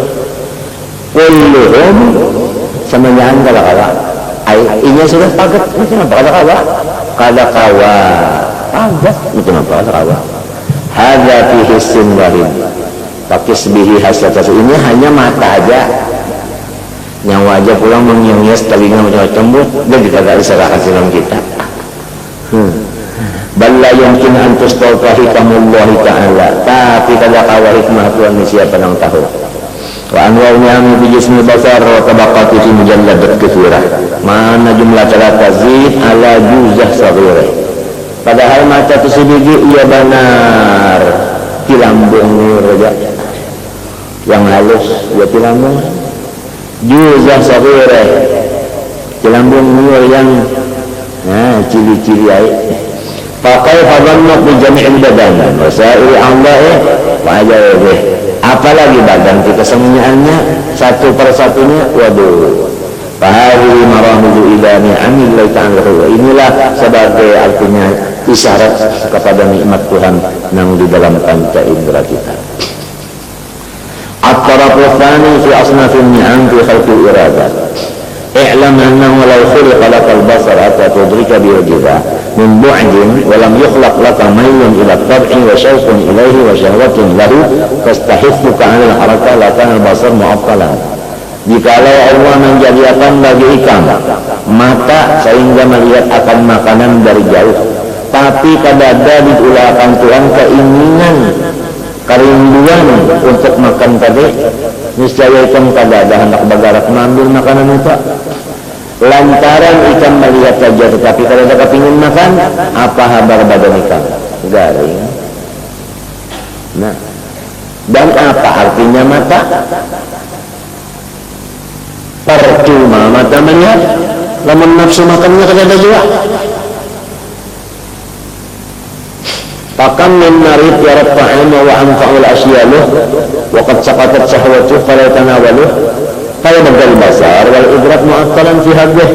Kulluhum semuanya kada kawa. Ini sudah pagat, kenapa kada kawa? Kada kawa. Pagat, kenapa kada kawa? Hadza fihi sinwarin. Pakisbihi hasyatasi. Ini hanya mata aja. Nyawa aja pulang mengiang-ias telinga macam-macam dia tidak diserahkan silam kita. Balla yumkin an tustawfahi kamullahi ta'ala, tapi kada kawa hikmah Tuhan siapa yang tahu. Wa anwa'nya min jismi basar wa tabaqati fi mujalladat katsirah. Mana jumlah tazid ala juzah saghirah. Padahal mata itu sebiji ia benar tilambung raja. Yang halus ya tilambung. Juzah saghirah. Tilambung yang ciri-ciri air. Pakai fadannat bi jami'il badan wa sa'iri a'dha'i wa ajabih. Apalagi badan kita semuanya satu persatunya, waduh. Fahadhi maramidu ila ni'amillahi ta'ala. Inilah sebagai artinya isyarat kepada nikmat Tuhan yang di dalam panca indera kita. At-tarafu tsani fi asnafin ni'am fi khalqil iradat. I'lam annahu law khuliqa lakal basar hatta tudrika bi wajhihi min bu'din wa lam yukhlaq laka maylun ila at-tab'i wa syauqun ilayhi wa syahwatun lahu fastahithuka 'ala al-harakah la kana al-basar mu'attalan. Jikalau Allah menjadikan bagi ikan mata sehingga melihat akan makanan dari jauh, tapi kadada diulakan Tuhan keinginan, kerinduan untuk makan tadi, niscaya ikan kadada hendak bergerak mengambil makanan itu. Lantaran ikan melihat saja tetapi kadada kepingin makan, apa kabar badan ikan? Garing. Nah, dan apa artinya mata? Percuma mata melihat, lamun nafsu makannya kadada juga. Fakam min narid yarab ta'ima wa anfa'ul asyaluh wa qad saqatat syahwatuh fala yatanawaluh fala badal basar wal idrak mu'attalan fi hadih.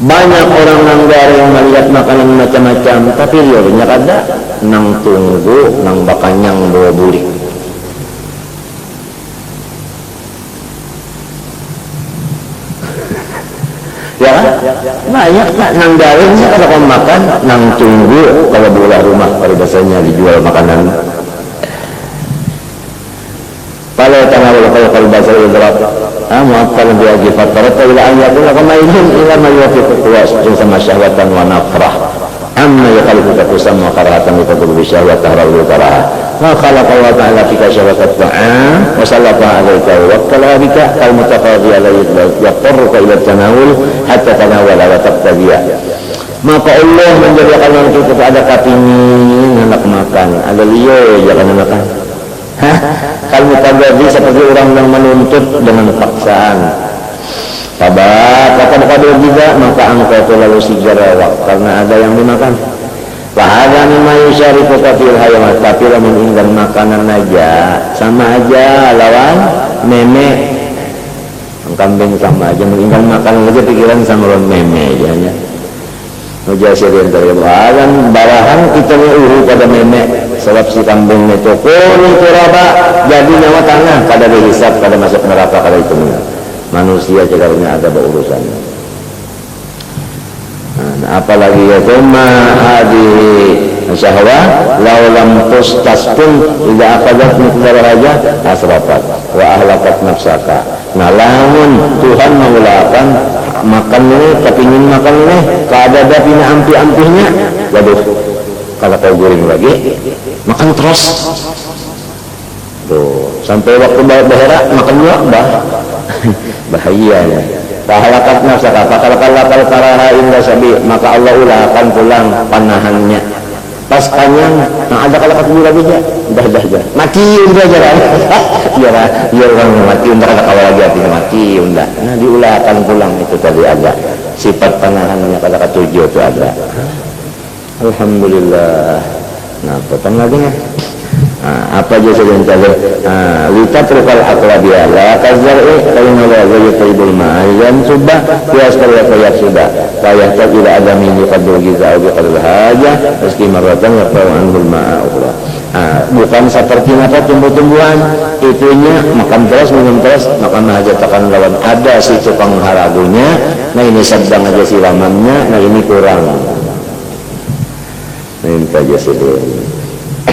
Banyak orang nanggar yang melihat makanan macam-macam tapi riornya kada nang tunggu nang bakanyang bawa bulik. Ya kan? Banyak tak nang garingnya kalau kau makan nang tunggu kalau bola rumah pada biasanya dijual makanan. Kalau kalau bahasa Arab, mu'attal bi wajifat farata ila an yakuna kama ilhum ila ma yufiqu quwas sama syahwatan wa nafrah. Amma yakhluqu kusam wa qaratan yatadul bi syahwat tahrawu taraha. Wa khalaqa Allah ta'ala fika syahwatat ta'am wa sallata 'alaika wa qala bika kal mutafadhi alayka yaqtarruka ila tanawul hatta tanawala wa taqtadiya. Maka Allah menjadikan kita ada kepingin hendak makan, ada liyo jangan makan. Kalau mutafadhi seperti orang yang menuntut dengan paksaan. Sabar, kata berkata juga maka engkau itu lalu sigarawak karena ada yang dimakan. Wahada mimma yusyariku fil hayamat, tapi lah meninggal makanan aja sama aja lawan meme. Kambing sama aja meninggal makanan aja pikiran sama lawan meme aja. Mujasirin dari bahan barahan kita ni pada memek sebab si kambing itu kuni turaba jadi nyawa tanah kada dihisap kada masuk neraka kada itu manusia cegarnya ada berurusannya. Nah, apalagi ya cuma hadihi syahwat laulam tustaspun tidak akadat miqdar aja asrafat wa ahlakat nafsaka. Nah lamun Tuhan mengulakan makan ini kepingin makan ini keadaan pina ampi-ampihnya waduh kalau kau goreng lagi makan terus tuh sampai waktu bahera makan juga bahaya ya. Fahalakat nafsaka fakal taraha inda sabi maka Allah ulahkan pulang panahannya pas kanyang nah ada kalau ketemu lagi dah mati udah jalan ya orang mati udah kada kawal lagi artinya mati udah nah diulahkan pulang itu tadi ada sifat panahannya kada ketujuh itu ada. Alhamdulillah. Nah potong lagi ya. Apa aja saja yang tadi lihat rukal aklabiyah la kazar'i kaina la yajibul ma'azan subah bias kaya sudah kaya tidak ada minggu kadul giza atau kadul haja meski maratan yaqau anhul ma'a ukhra. Bukan seperti apa tumbuh-tumbuhan itunya makan terus minum terus maka hajatakan lawan ada si tukang haragunya nah ini sedang aja siramannya nah ini kurang nah ini aja sih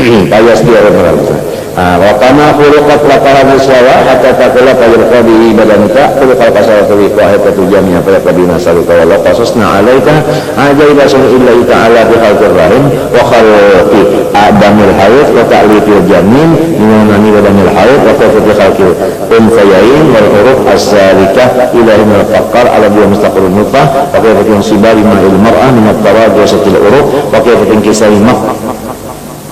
payas dia merasa wa kama khuluqat laqara biswa hatta taqula fayurqa bi badanika khuluqal kasawatu bi qahatu jamia fa yaqbina salika wa qasasna alaika ajaiba sun illa ta'ala bi khalqir rahim wa khalqi adamil hayat wa ta'lifil jamin minani badamil hayat wa tawfiqil khalqi fayain wal huruf as-salika ila al faqar ala bi mustaqirun nutfah wa kayfa sibari ma'il mar'a min at-tarad wa satil uruq wa kayfa kisai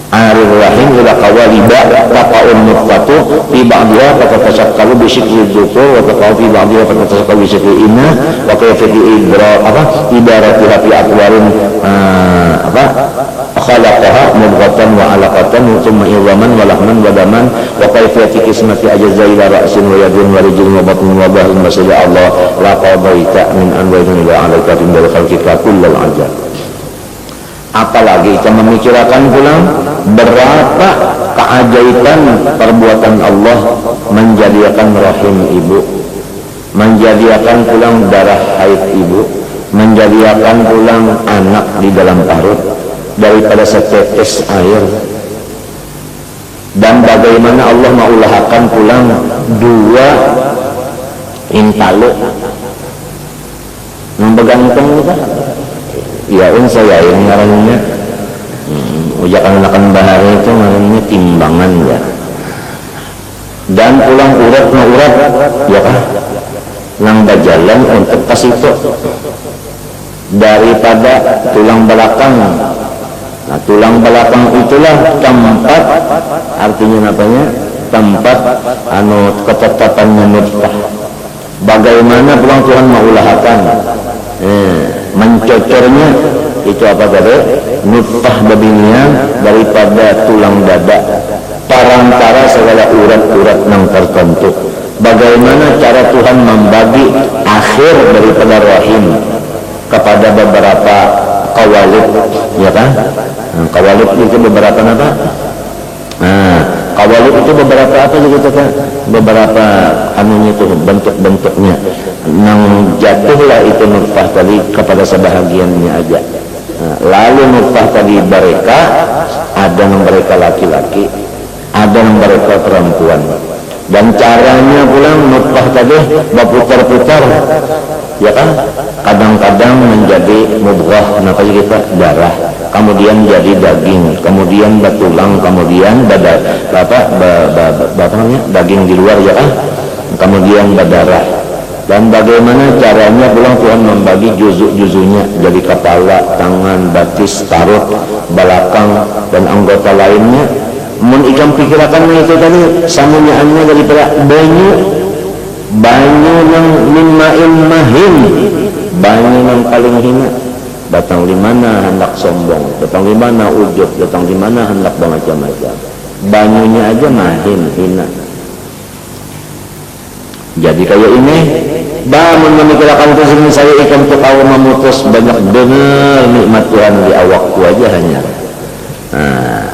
Arif rahim ila qawaliba taqa'un nutfatu fi ba'diha fatatashakkalu bi syikli dhukur wa taqa'u fi ba'diha fatatashakkalu bi syikli inna wa kayfa ibaratiha fi aqwarin khalaqaha mudghatan wa 'alaqatan thumma idhaman wa lahman wa daman wa kayfiyati qismati ajza ila ra'sin wa yadin wa rijlin wa batnin wa bahin masya Allah la qadaita min anwa'in ila 'alaika min khalqika kullal ajab. Apalagi kita memikirkan pulang berapa keajaiban perbuatan Allah menjadikan rahim ibu, menjadikan pulang darah haid ibu, menjadikan pulang anak di dalam perut daripada setetes air, dan bagaimana Allah mengulahkan pulang dua intalu membegantung kita. Ya saya yang ngarannya ujakan akan bahari itu ngarannya timbangan ya. Dan pulang urat ya kah nang bajalan untuk ke situ daripada tulang belakang. Nah tulang belakang itulah tempat artinya apanya tempat ketetapannya nutfah. Bagaimana pulang Tuhan mengulahkan mencocornya itu apa tadi nutfah babinian daripada tulang dada parantara segala urat-urat yang tertentu. Bagaimana cara Tuhan membagi akhir daripada rahim kepada beberapa kawalib ya kan kawalib itu beberapa apa kawalib itu beberapa apa gitu kan beberapa anunya itu bentuk-bentuknya nang jatuhlah itu nutfah tadi kepada sebahagiannya aja. Lalu nutfah tadi mereka ada yang mereka laki-laki ada yang mereka perempuan dan caranya pulang nutfah tadi berputar-putar ya kan kadang-kadang menjadi mudghah nah kayak kita darah kemudian jadi daging kemudian batulang kemudian daging di luar ya kan kemudian berdarah. Dan bagaimana caranya pulang Tuhan membagi juzuk-juzuknya jadi kepala, tangan, batis, tarut, belakang dan anggota lainnya. Mun ikam pikirakan itu tadi samunyaannya daripada banyu yang mimmain mahin, banyu yang paling hina. Datang di mana hendak sombong, datang di mana ujub, datang di mana hendak macam-macam. Banyunya aja mahin, hina. Jadi kayak ini bangun memikirkan itu saya ikan untuk kau memutus banyak dengar nikmat Tuhan di awakku aja hanya. Nah,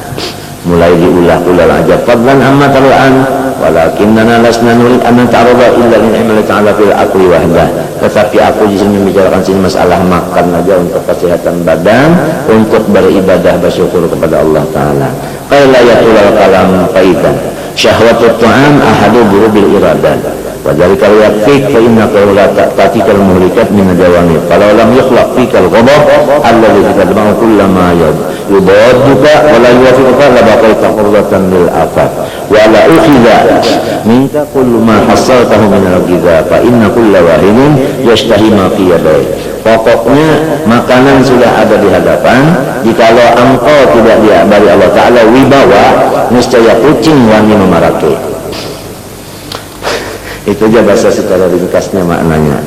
mulai diulah-ulah aja fadlan amma taru'an walakinna lasna nurid an ta'arada illa li ni'mati ta'ala fil aqli wahdah. Tetapi aku di sini membicarakan sini masalah makan aja untuk kesehatan badan, untuk beribadah bersyukur kepada Allah taala. Qala yaqulul kalam faidan syahwatut ta'am ahadu burubil iradah wa dzalika yakfik fa innaka la ta'tikal muhlikat min dawami kalau lam yukhlaq fikal ghadab alladhi tadma'u kullama yudadduka wa la yuwafiquka la baqaita qurratan lil afat wa la ukhidha minka kullu ma hasaltahu min al-ghidha fa inna kulla wahidin yashtahi ma fi yadayhi. Pokoknya makanan sudah ada di hadapan, jikalau engkau tidak diabari Allah Ta'ala wibawa, niscaya kucing wani memaraki. Itu aja bahasa secara ringkasnya maknanya.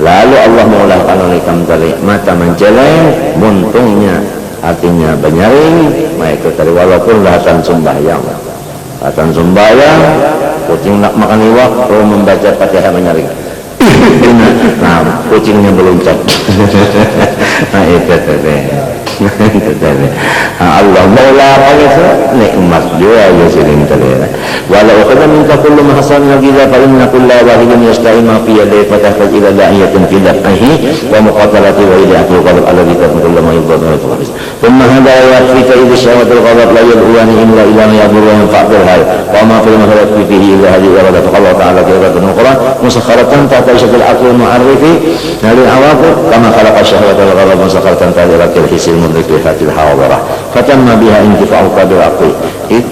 Lalu Allah mengulahkan oleh kamtari mata menceleng, muntungnya artinya benyaring, itu tadi walaupun lahatan sembahyang. Lahatan sembahyang, kucing nak makan iwak, perlu membaca Fatihah menyaring. Nah, kucingnya meluncat. Nah, itu tadi. Allah Maula Qalisa nikmat juga ya sering terlihat. Walau kana minka kullu mahsan nabiya fa inna kulla wahidin yasta'ima fi yadi fatahtaj ila da'iyatin fi da'ihi wa muqatalati wa ila aqlu qalb alladhi kullu ma yudhadu wa yatawafis. Thumma hadha yakfika idh shawatul ghadab la yad'uani illa ila ma yadhurru wa yanfa'ul hayy wa ma fil mahalati fihi illa hadhihi wa la Allah ta'ala qira'atan ukhra musakharatan ta'ta shatil aqli mu'arrifi dari awaqu kama khalaqa syahwatul ghadab musakharatan ta'ta hisil mudrikati al-hawadara fatamma biha intifa'u qadir aqli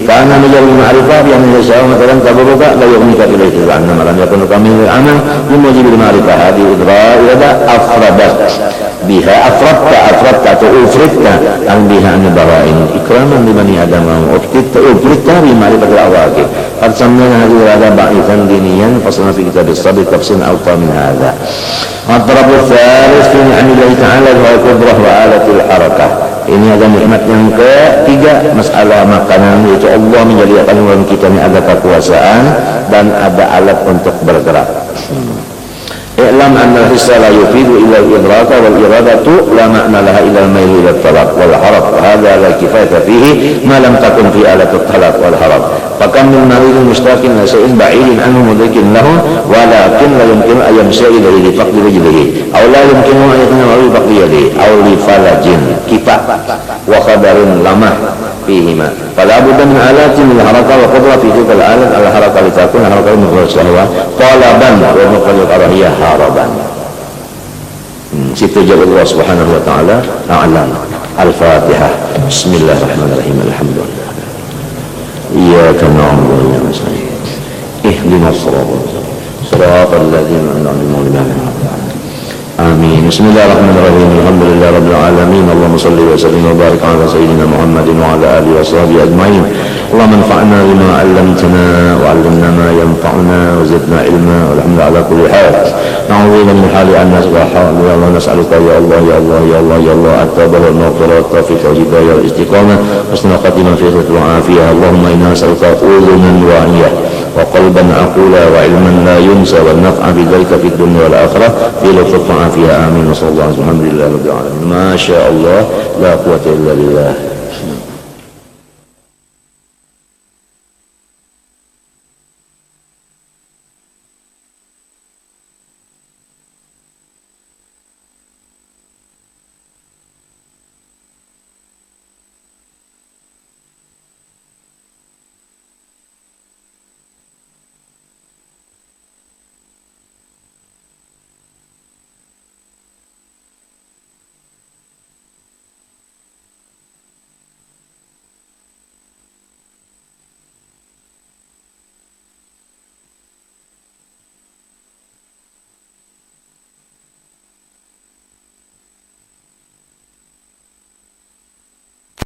kana majal ma'rifah yang yasau matalan tabarruka la yughnika bilayhi anna lam yakun kamil al-amal bimujibil ma'rifah hadi idra ila afradat biha afradta atau ufridta an biha an bawain ikraman li bani adam wa ufridta bi ma'rifat al-awaqi qad sammayna hadhihi al-ada ba'ithan diniyan fasana fi kitab as-sabit tafsir awta min hadha Al-Tarabu Thalith fi ni'amillahi ta'ala wa qudrah wa alatil harakah. Ini ada nikmat yang ketiga, masalah makanan, yaitu Allah menjadikan dalam kita ini ada kekuasaan dan ada alat untuk bergerak. I'lam anna al-hissa la yufidu illa al-idraka wal iradatu la ma'na laha illa al-mayl ila al-talab wal harab. Hadha la kifayata fihi ma lam takun fi alat al-talab wal harab. Fakam min maridin mustaqin la shay'in ba'idin anhu mudrikin lahu walakin la yumkinu an yamshiya ilayhi li faqdi rijlihi aw la yumkinu an yatanawa bi faqdi yadihi aw li falajin kifa wa qadarin lamah fihima fala budda min alatin lil haraka wa qudra fi tilka al-alat al-haraka li takun haraka min syahwa talaban wa muqallid arahiyah haraban. Situ jawab Allah Subhanahu wa taala a'lam. Al-Fatihah. Bismillahirrahmanirrahim. Alhamdulillah. Iyyaka na'budu wa iyyaka nasta'in. Ihdinas siratal ladzina an'amta 'alaihim. Amin. Bismillahirrahmanirrahim. Alhamdulillah rabbil alamin. Allahumma shalli wa sallim wa barik ala sayyidina Muhammadin wa ala alihi wa sahbihi ajma'in. Allahumma anfa'na bima 'allamtana wa 'allimna ma yanfa'una wa zidna ilma walhamdulillah ala kulli hal. Na'udzu min hali an-nas wa hawla ya Allah nas'aluka ya Allah ya Allah ya Allah ya Allah at-tawbah wal maghfirah tawfiq wal hidayah wal istiqamah husnul khatimah fi rizqi wa afiyah. Allahumma inna nas'aluka udhunan wa'iyah wa qalban aqula wa ilman la yunsa wa naf'a bi dzalika fid dunya wal akhirah fi lutfin afiyah. Amin. Wa sallallahu alaihi wa sallam. Alhamdulillah rabbil alamin. Ma sya Allah la quwwata illa billah.